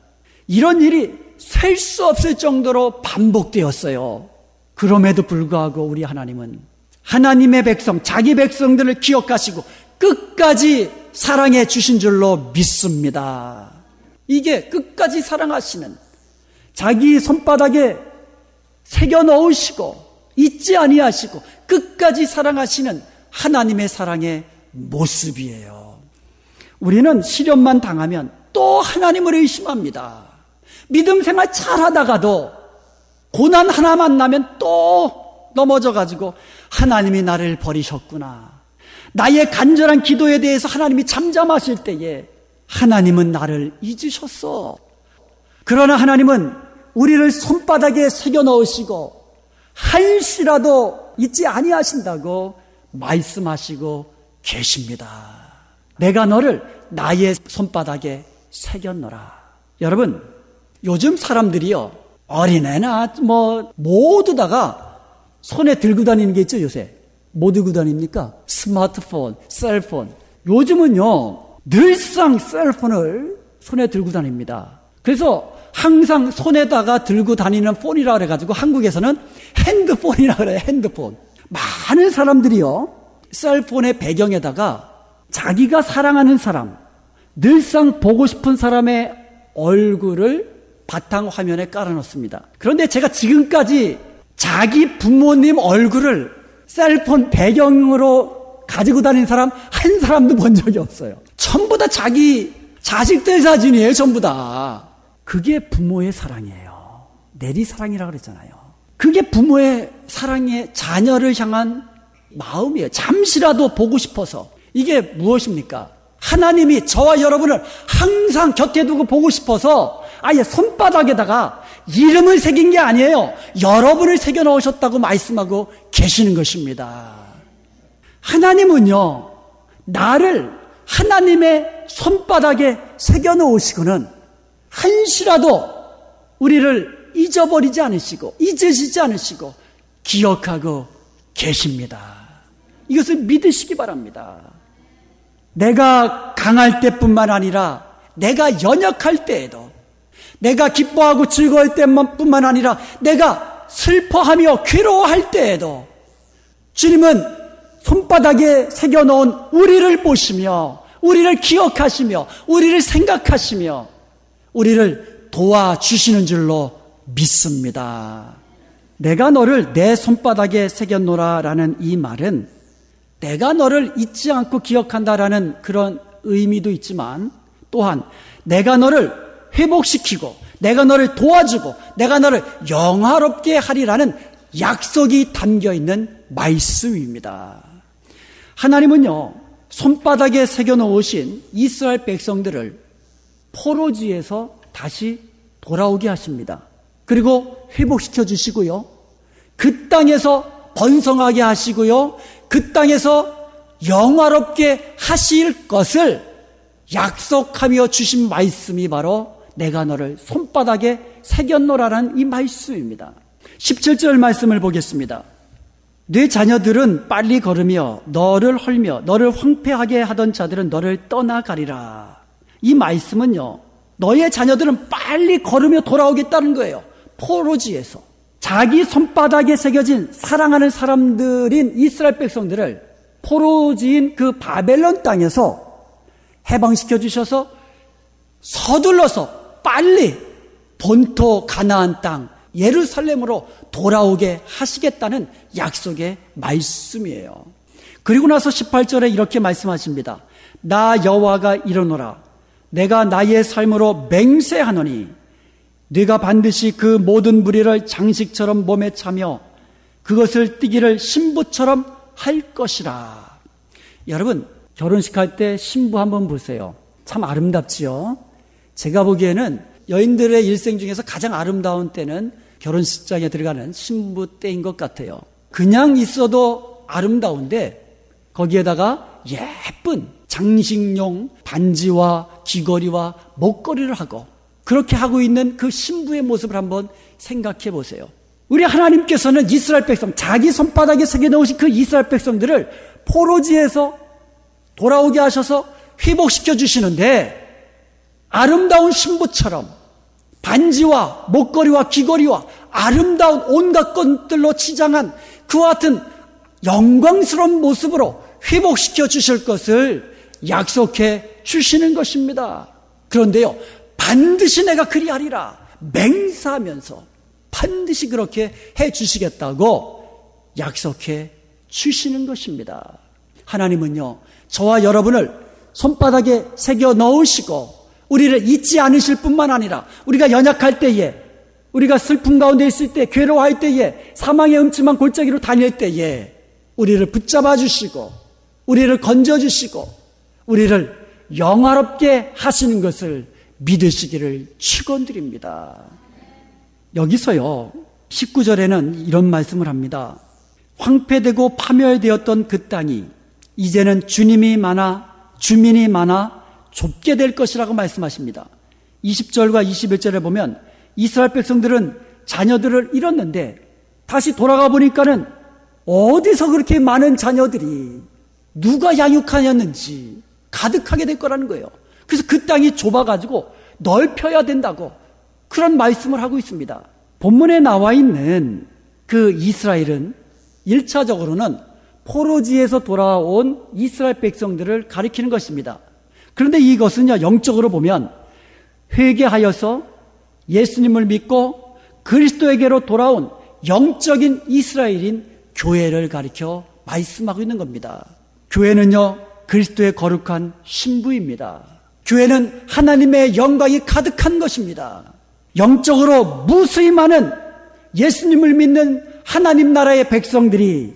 이런 일이 셀 수 없을 정도로 반복되었어요. 그럼에도 불구하고 우리 하나님은 하나님의 백성, 자기 백성들을 기억하시고 끝까지 사랑해 주신 줄로 믿습니다. 이게 끝까지 사랑하시는, 자기 손바닥에 새겨 넣으시고 잊지 아니하시고 끝까지 사랑하시는 하나님의 사랑의 모습이에요. 우리는 시련만 당하면 또 하나님을 의심합니다. 믿음 생활 잘하다가도 고난 하나만 나면 또 넘어져가지고 하나님이 나를 버리셨구나. 나의 간절한 기도에 대해서 하나님이 잠잠하실 때에 하나님은 나를 잊으셨어. 그러나 하나님은 우리를 손바닥에 새겨 넣으시고 한시라도 잊지 아니하신다고 말씀하시고 계십니다. 내가 너를 나의 손바닥에 새겼노라. 여러분, 요즘 사람들이요, 어린애나 모두 다가 손에 들고 다니는 게 있죠. 요새 뭐 들고 다닙니까? 스마트폰, 셀폰. 요즘은요, 늘상 셀폰을 손에 들고 다닙니다. 그래서 항상 손에다가 들고 다니는 폰이라 그래가지고 한국에서는 핸드폰이라 그래요. 핸드폰. 많은 사람들이요, 셀폰의 배경에다가 자기가 사랑하는 사람, 늘상 보고 싶은 사람의 얼굴을 바탕화면에 깔아놓습니다. 그런데 제가 지금까지 자기 부모님 얼굴을 셀폰 배경으로 가지고 다니는 사람 한 사람도 본 적이 없어요. 전부 다 자기 자식들 사진이에요, 전부 다. 그게 부모의 사랑이에요. 내리사랑이라고 그랬잖아요. 그게 부모의 사랑의 자녀를 향한 마음이에요. 잠시라도 보고 싶어서. 이게 무엇입니까? 하나님이 저와 여러분을 항상 곁에 두고 보고 싶어서 아예 손바닥에다가 이름을 새긴 게 아니에요. 여러분을 새겨 넣으셨다고 말씀하고 계시는 것입니다. 하나님은요, 나를 하나님의 손바닥에 새겨 넣으시고는 한시라도 우리를 잊어버리지 않으시고 잊으시지 않으시고 기억하고 계십니다. 이것을 믿으시기 바랍니다. 내가 강할 때뿐만 아니라 내가 연약할 때에도, 내가 기뻐하고 즐거울 때뿐만 아니라 내가 슬퍼하며 괴로워할 때에도 주님은 손바닥에 새겨놓은 우리를 보시며 우리를 기억하시며 우리를 생각하시며 우리를 도와주시는 줄로 믿습니다. 내가 너를 내 손바닥에 새겨놓으라라는 이 말은 내가 너를 잊지 않고 기억한다라는 그런 의미도 있지만 또한 내가 너를 회복시키고 내가 너를 도와주고 내가 너를 영화롭게 하리라는 약속이 담겨있는 말씀입니다. 하나님은요, 손바닥에 새겨놓으신 이스라엘 백성들을 포로지에서 다시 돌아오게 하십니다. 그리고 회복시켜 주시고요, 그 땅에서 번성하게 하시고요, 그 땅에서 영화롭게 하실 것을 약속하며 주신 말씀이 바로 내가 너를 손바닥에 새겨놓으라는 이 말씀입니다. 17절 말씀을 보겠습니다. 네 자녀들은 빨리 걸으며 너를 헐며 너를 황폐하게 하던 자들은 너를 떠나가리라. 이 말씀은요, 너의 자녀들은 빨리 걸으며 돌아오겠다는 거예요. 포로지에서 자기 손바닥에 새겨진 사랑하는 사람들인 이스라엘 백성들을 포로지인 그 바벨론 땅에서 해방시켜 주셔서 서둘러서 빨리 본토 가나안 땅 예루살렘으로 돌아오게 하시겠다는 약속의 말씀이에요. 그리고 나서 18절에 이렇게 말씀하십니다. 나 여호와가 이르노라. 내가 나의 삶으로 맹세하노니 네가 반드시 그 모든 무리를 장식처럼 몸에 차며 그것을 띠기를 신부처럼 할 것이라. 여러분, 결혼식 할 때 신부 한번 보세요. 참 아름답지요. 제가 보기에는 여인들의 일생 중에서 가장 아름다운 때는 결혼식장에 들어가는 신부 때인 것 같아요. 그냥 있어도 아름다운데 거기에다가 예쁜 장식용 반지와 귀걸이와 목걸이를 하고 그렇게 하고 있는 그 신부의 모습을 한번 생각해 보세요. 우리 하나님께서는 이스라엘 백성, 자기 손바닥에 새겨놓으신 그 이스라엘 백성들을 포로지에서 돌아오게 하셔서 회복시켜 주시는데 아름다운 신부처럼 반지와 목걸이와 귀걸이와 아름다운 온갖 것들로 치장한 그와 같은 영광스러운 모습으로 회복시켜 주실 것을 약속해 주시는 것입니다. 그런데요, 반드시 내가 그리하리라 맹세하면서 반드시 그렇게 해 주시겠다고 약속해 주시는 것입니다. 하나님은요, 저와 여러분을 손바닥에 새겨 넣으시고 우리를 잊지 않으실 뿐만 아니라 우리가 연약할 때에, 우리가 슬픔 가운데 있을 때, 괴로워할 때에, 사망의 음침한 골짜기로 다닐 때에 우리를 붙잡아 주시고 우리를 건져 주시고 우리를 영화롭게 하시는 것을 믿으시기를 축원드립니다. 여기서요, 19절에는 이런 말씀을 합니다. 황폐되고 파멸되었던 그 땅이 이제는 주민이 많아 좁게 될 것이라고 말씀하십니다. 20절과 21절에 보면 이스라엘 백성들은 자녀들을 잃었는데 다시 돌아가 보니까는 어디서 그렇게 많은 자녀들이 누가 양육하였는지 가득하게 될 거라는 거예요. 그래서 그 땅이 좁아가지고 넓혀야 된다고 그런 말씀을 하고 있습니다. 본문에 나와 있는 그 이스라엘은 1차적으로는 포로지에서 돌아온 이스라엘 백성들을 가리키는 것입니다. 그런데 이것은요, 영적으로 보면 회개하여서 예수님을 믿고 그리스도에게로 돌아온 영적인 이스라엘인 교회를 가리켜 말씀하고 있는 겁니다. 교회는요, 그리스도의 거룩한 신부입니다. 교회는 하나님의 영광이 가득한 것입니다. 영적으로 무수히 많은 예수님을 믿는 하나님 나라의 백성들이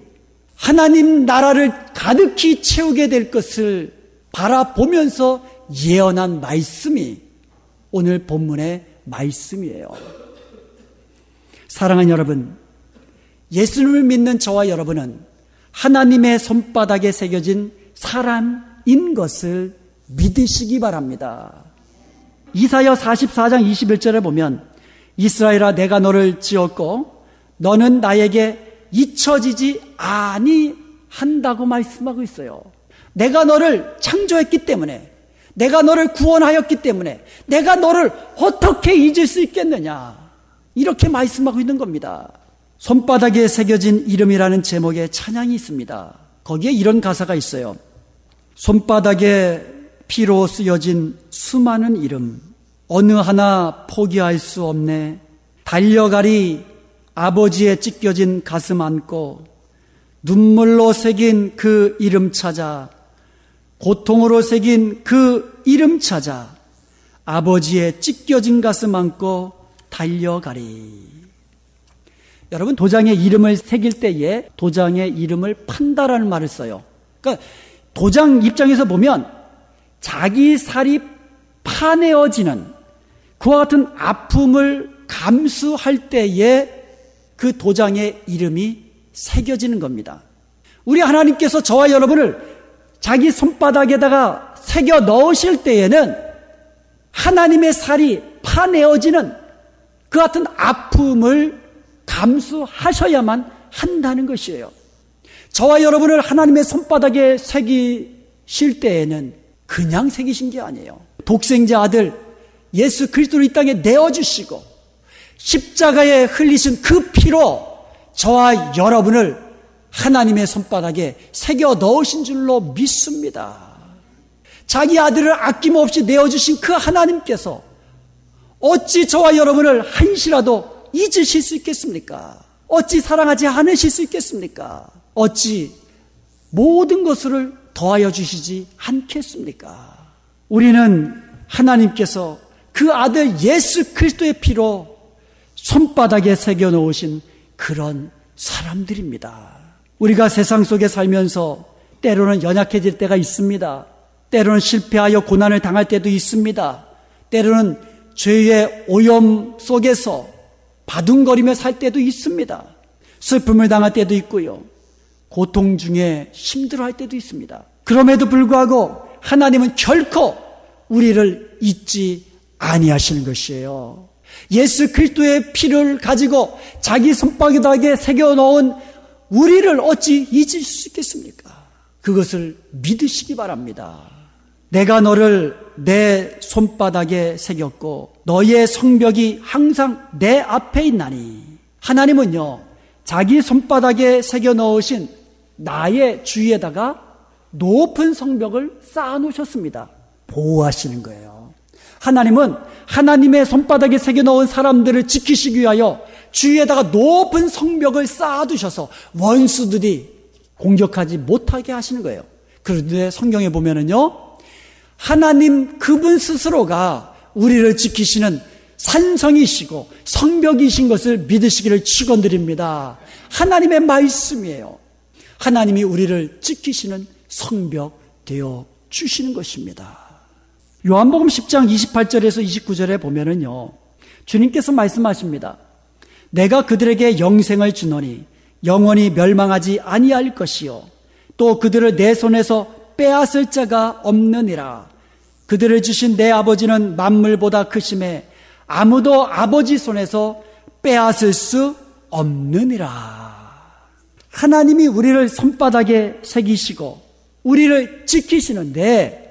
하나님 나라를 가득히 채우게 될 것을 바라보면서 예언한 말씀이 오늘 본문의 말씀이에요. 사랑하는 여러분, 예수님을 믿는 저와 여러분은 하나님의 손바닥에 새겨진 사람인 것을 믿으시기 바랍니다. 이사야 44장 21절에 보면 이스라엘아 내가 너를 지었고 너는 나에게 잊혀지지 아니한다고 말씀하고 있어요. 내가 너를 창조했기 때문에, 내가 너를 구원하였기 때문에 내가 너를 어떻게 잊을 수 있겠느냐, 이렇게 말씀하고 있는 겁니다. 손바닥에 새겨진 이름이라는 제목의 찬양이 있습니다. 거기에 이런 가사가 있어요. 손바닥에 피로 쓰여진 수많은 이름, 어느 하나 포기할 수 없네. 달려가리 아버지의 찢겨진 가슴 안고 눈물로 새긴 그 이름 찾아, 고통으로 새긴 그 이름 찾아 아버지의 찢겨진 가슴 안고 달려가리. 여러분, 도장에 이름을 새길 때에 도장에 이름을 판다라는 말을 써요. 그러니까 도장 입장에서 보면 자기 살이 파내어지는 그와 같은 아픔을 감수할 때에 그 도장에 이름이 새겨지는 겁니다. 우리 하나님께서 저와 여러분을 자기 손바닥에다가 새겨 넣으실 때에는 하나님의 살이 파내어지는 그 같은 아픔을 감수하셔야만 한다는 것이에요. 저와 여러분을 하나님의 손바닥에 새기실 때에는 그냥 새기신 게 아니에요. 독생자 아들 예수 그리스도를 이 땅에 내어주시고 십자가에 흘리신 그 피로 저와 여러분을 하나님의 손바닥에 새겨 넣으신 줄로 믿습니다. 자기 아들을 아낌없이 내어주신 그 하나님께서 어찌 저와 여러분을 한시라도 잊으실 수 있겠습니까? 어찌 사랑하지 않으실 수 있겠습니까? 어찌 모든 것을 더하여 주시지 않겠습니까? 우리는 하나님께서 그 아들 예수 그리스도의 피로 손바닥에 새겨 놓으신 그런 사람들입니다. 우리가 세상 속에 살면서 때로는 연약해질 때가 있습니다. 때로는 실패하여 고난을 당할 때도 있습니다. 때로는 죄의 오염 속에서 바둥거리며 살 때도 있습니다. 슬픔을 당할 때도 있고요. 고통 중에 힘들어할 때도 있습니다. 그럼에도 불구하고 하나님은 결코 우리를 잊지 아니하시는 것이에요. 예수 그리스도의 피를 가지고 자기 손바닥에 새겨 넣은 우리를 어찌 잊을 수 있겠습니까? 그것을 믿으시기 바랍니다. 내가 너를 내 손바닥에 새겼고 너의 성벽이 항상 내 앞에 있나니. 하나님은요, 자기 손바닥에 새겨 넣으신 나의 주위에다가 높은 성벽을 쌓아 놓으셨습니다. 보호하시는 거예요. 하나님은 하나님의 손바닥에 새겨 넣은 사람들을 지키시기 위하여 주위에다가 높은 성벽을 쌓아두셔서 원수들이 공격하지 못하게 하시는 거예요. 그런데 성경에 보면은요, 하나님 그분 스스로가 우리를 지키시는 산성이시고 성벽이신 것을 믿으시기를 축원드립니다. 하나님의 말씀이에요. 하나님이 우리를 지키시는 성벽 되어 주시는 것입니다. 요한복음 10장 28절에서 29절에 보면은요, 주님께서 말씀하십니다. 내가 그들에게 영생을 주노니 영원히 멸망하지 아니할 것이요 또 그들을 내 손에서 빼앗을 자가 없느니라. 그들을 주신 내 아버지는 만물보다 크심에 아무도 아버지 손에서 빼앗을 수 없느니라. 하나님이 우리를 손바닥에 새기시고 우리를 지키시는데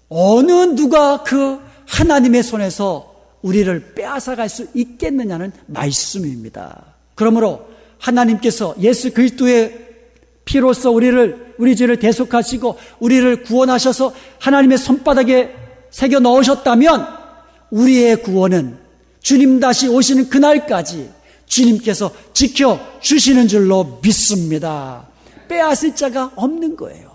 어느 누가 그 하나님의 손에서 우리를 빼앗아갈 수 있겠느냐는 말씀입니다. 그러므로 하나님께서 예수 그리스도의 피로써 우리 죄를 대속하시고 우리를 구원하셔서 하나님의 손바닥에 새겨 넣으셨다면 우리의 구원은 주님 다시 오시는 그날까지 주님께서 지켜주시는 줄로 믿습니다. 빼앗을 자가 없는 거예요.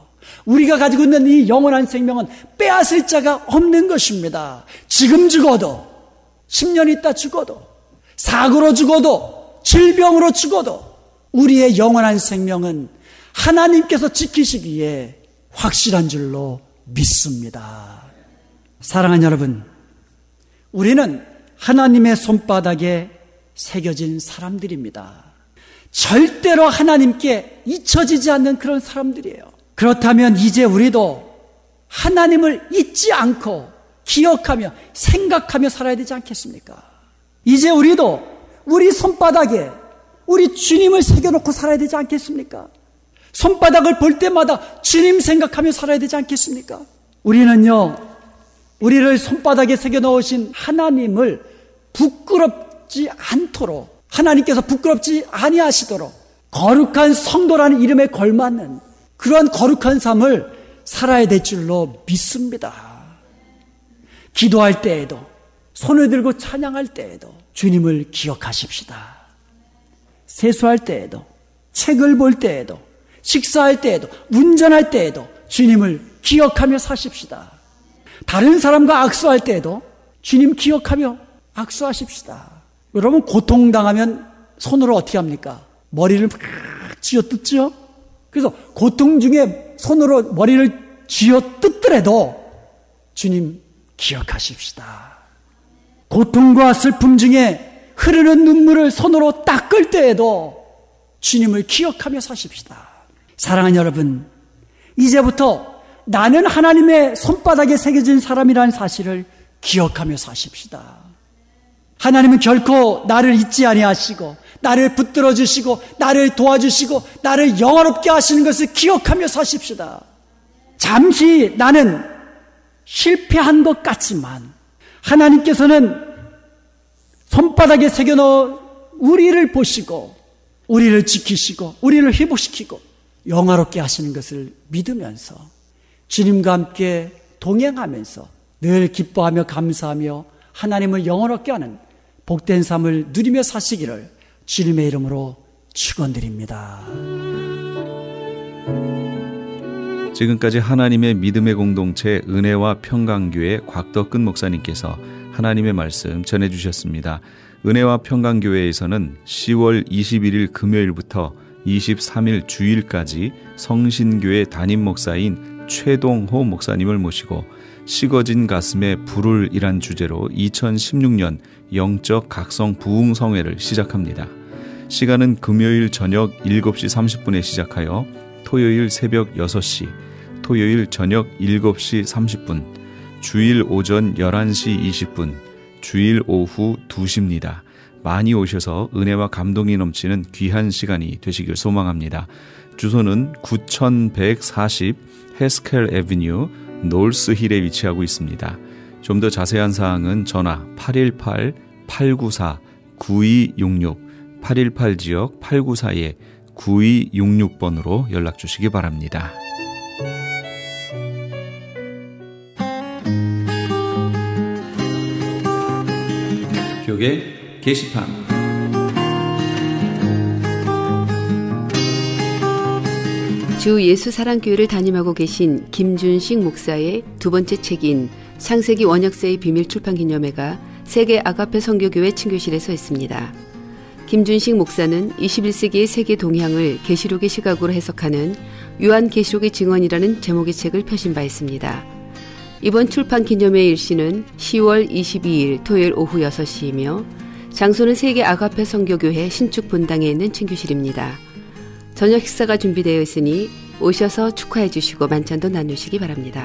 우리가 가지고 있는 이 영원한 생명은 빼앗을 자가 없는 것입니다. 지금 죽어도, 10년 있다 죽어도, 사고로 죽어도, 질병으로 죽어도 우리의 영원한 생명은 하나님께서 지키시기에 확실한 줄로 믿습니다. 사랑하는 여러분, 우리는 하나님의 손바닥에 새겨진 사람들입니다. 절대로 하나님께 잊혀지지 않는 그런 사람들이에요. 그렇다면 이제 우리도 하나님을 잊지 않고 기억하며 생각하며 살아야 되지 않겠습니까? 이제 우리도 우리 손바닥에 우리 주님을 새겨놓고 살아야 되지 않겠습니까? 손바닥을 볼 때마다 주님 생각하며 살아야 되지 않겠습니까? 우리는요, 우리를 손바닥에 새겨놓으신 하나님을 부끄럽지 않도록, 하나님께서 부끄럽지 아니하시도록 거룩한 성도라는 이름에 걸맞는 그러한 거룩한 삶을 살아야 될 줄로 믿습니다. 기도할 때에도, 손을 들고 찬양할 때에도 주님을 기억하십시다. 세수할 때에도, 책을 볼 때에도, 식사할 때에도, 운전할 때에도 주님을 기억하며 사십시다. 다른 사람과 악수할 때에도 주님 기억하며 악수하십시다. 여러분, 고통당하면 손으로 어떻게 합니까? 머리를 막 쥐어뜯죠? 그래서 고통 중에 손으로 머리를 쥐어뜯더라도 주님 기억하십시다. 고통과 슬픔 중에 흐르는 눈물을 손으로 닦을 때에도 주님을 기억하며 사십시다. 사랑하는 여러분, 이제부터 나는 하나님의 손바닥에 새겨진 사람이라는 사실을 기억하며 사십시다. 하나님은 결코 나를 잊지 아니하시고 나를 붙들어 주시고 나를 도와주시고 나를 영화롭게 하시는 것을 기억하며 사십시다. 잠시 나는 실패한 것 같지만 하나님께서는 손바닥에 새겨넣어 우리를 보시고 우리를 지키시고 우리를 회복시키고 영화롭게 하시는 것을 믿으면서 주님과 함께 동행하면서 늘 기뻐하며 감사하며 하나님을 영원롭게 하는 복된 삶을 누리며 사시기를 주님의 이름으로 축원드립니다. 지금까지 하나님의 믿음의 공동체 은혜와 평강교회 곽덕근 목사님께서 하나님의 말씀 전해주셨습니다. 은혜와 평강교회에서는 10월 21일 금요일부터 23일 주일까지 성신교회 담임 목사인 최동호 목사님을 모시고 식어진 가슴에 불을 이란 주제로 2016년 영적 각성 부흥성회를 시작합니다. 시간은 금요일 저녁 7시 30분에 시작하여 토요일 새벽 6시, 토요일 저녁 7시 30분, 주일 오전 11시 20분, 주일 오후 2시입니다. 많이 오셔서 은혜와 감동이 넘치는 귀한 시간이 되시길 소망합니다. 주소는 9140 헤스켈 애비뉴 놀스힐에 위치하고 있습니다. 좀 더 자세한 사항은 전화 818-894-9266 818지역 894-9266번으로 연락 주시기 바랍니다. 교계 게시판 주 예수사랑교회를 담임하고 계신 김준식 목사의 두 번째 책인 창세기 원역사의 비밀 출판기념회가 세계 아가페 선교교회 친교실에서 했습니다. 김준식 목사는 21세기의 세계 동향을 계시록의 시각으로 해석하는 요한계시록의 증언이라는 제목의 책을 펴신 바 있습니다. 이번 출판 기념회 일시는 10월 22일 토요일 오후 6시이며 장소는 세계 아가페 선교교회 신축 본당에 있는 친교실입니다. 저녁 식사가 준비되어 있으니 오셔서 축하해 주시고 만찬도 나누시기 바랍니다.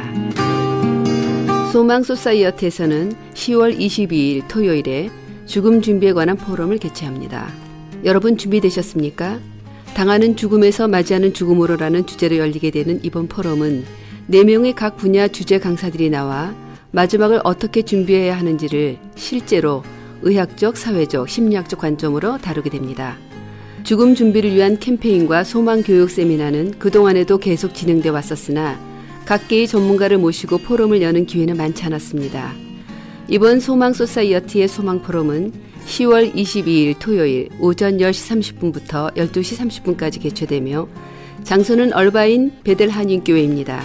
소망 소사이어티에서는 10월 22일 토요일에 죽음 준비에 관한 포럼을 개최합니다. 여러분 준비되셨습니까? 당하는 죽음에서 맞이하는 죽음으로라는 주제로 열리게 되는 이번 포럼은 4명의 각 분야 주제 강사들이 나와 마지막을 어떻게 준비해야 하는지를 실제로 의학적, 사회적, 심리학적 관점으로 다루게 됩니다. 죽음 준비를 위한 캠페인과 소망 교육 세미나는 그동안에도 계속 진행되어 왔었으나 각계의 전문가를 모시고 포럼을 여는 기회는 많지 않았습니다. 이번 소망 소사이어티의 소망 포럼은 10월 22일 토요일 오전 10시 30분부터 12시 30분까지 개최되며 장소는 얼바인 베델 한인교회입니다.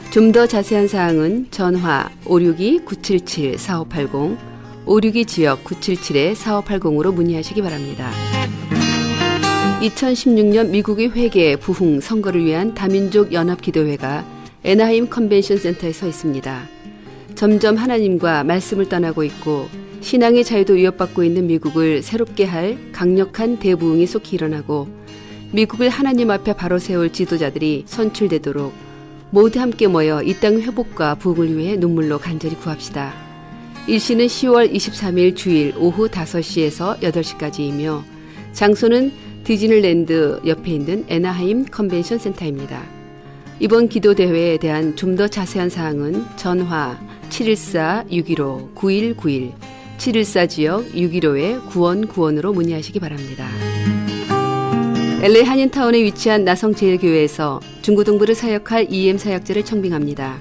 좀 더 자세한 사항은 전화 562-977-4580, 562지역 977-4580으로 문의하시기 바랍니다. 2016년 미국의 회계, 부흥, 선거를 위한 다민족 연합기도회가 애나하임 컨벤션 센터에 서 있습니다. 점점 하나님과 말씀을 떠나고 있고 신앙의 자유도 위협받고 있는 미국을 새롭게 할 강력한 대부흥이 속히 일어나고 미국을 하나님 앞에 바로 세울 지도자들이 선출되도록 모두 함께 모여 이 땅의 회복과 부흥을 위해 눈물로 간절히 구합시다. 일시는 10월 23일 주일 오후 5시에서 8시까지이며 장소는 디즈니랜드 옆에 있는 애나하임 컨벤션 센터입니다. 이번 기도대회에 대한 좀 더 자세한 사항은 전화 714-615-9191, 714지역 615-9191으로 문의하시기 바랍니다. LA 한인타운에 위치한 나성제일교회에서 중고등부를 사역할 EM 사역자를 청빙합니다.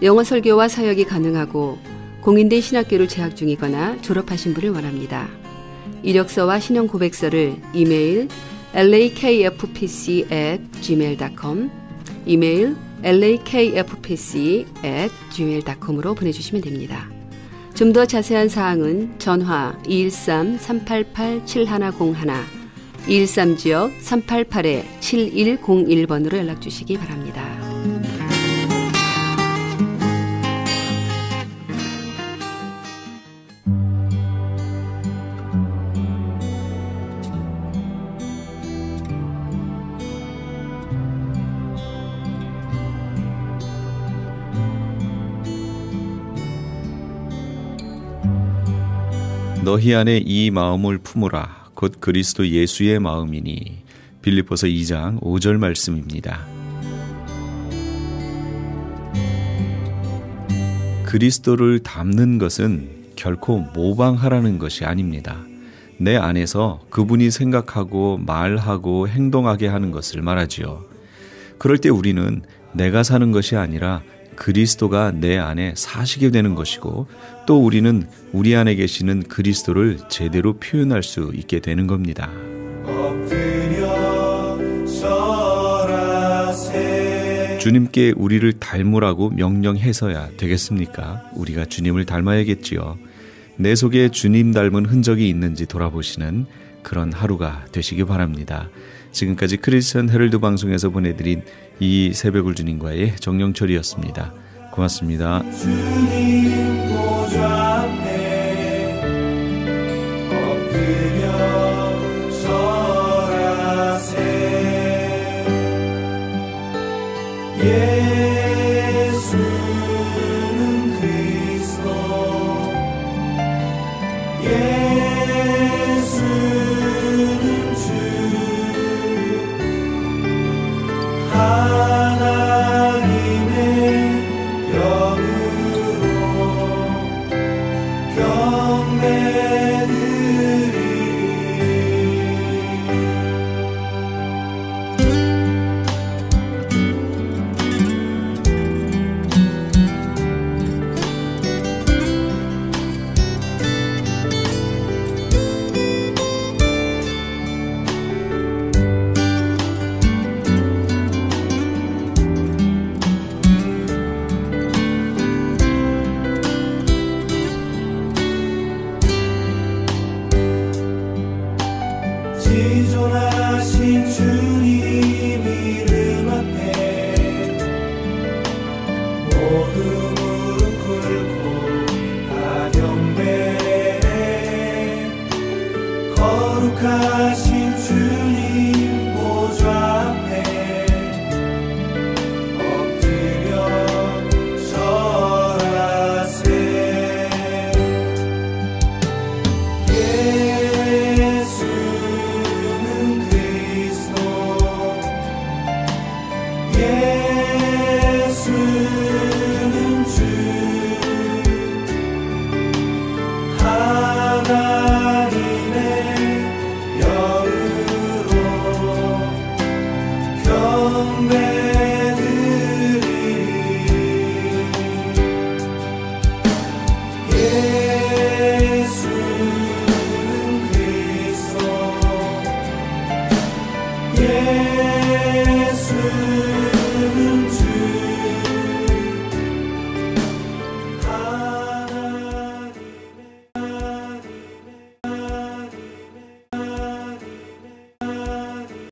영어 설교와 사역이 가능하고 공인된 신학교를 재학 중이거나 졸업하신 분을 원합니다. 이력서와 신용 고백서를 이메일 lakfpc@gmail.com, 이메일 lakfpc@gmail.com으로 보내주시면 됩니다. 좀 더 자세한 사항은 전화 213-388-7101, 213지역 388-7101번으로 연락주시기 바랍니다. 너희 안에 이 마음을 품으라. 곧 그리스도 예수의 마음이니. 빌립보서 2장 5절 말씀입니다. 그리스도를 닮는 것은 결코 모방하라는 것이 아닙니다. 내 안에서 그분이 생각하고 말하고 행동하게 하는 것을 말하지요. 그럴 때 우리는 내가 사는 것이 아니라 그리스도가 내 안에 사시게 되는 것이고 또 우리는 우리 안에 계시는 그리스도를 제대로 표현할 수 있게 되는 겁니다. 주님께 우리를 닮으라고 명령해서야 되겠습니까? 우리가 주님을 닮아야겠지요. 내 속에 주님 닮은 흔적이 있는지 돌아보시는 그런 하루가 되시기 바랍니다. 지금까지 크리스천 헤럴드 방송에서 보내드린 이 새벽을 주님과의 정영철이었습니다. 고맙습니다. 주님 보좌 앞에 엎드려 절하세. 예수는 그리스도, 예수는 주, 하나님의 영으로 경배드리. 지존하신 주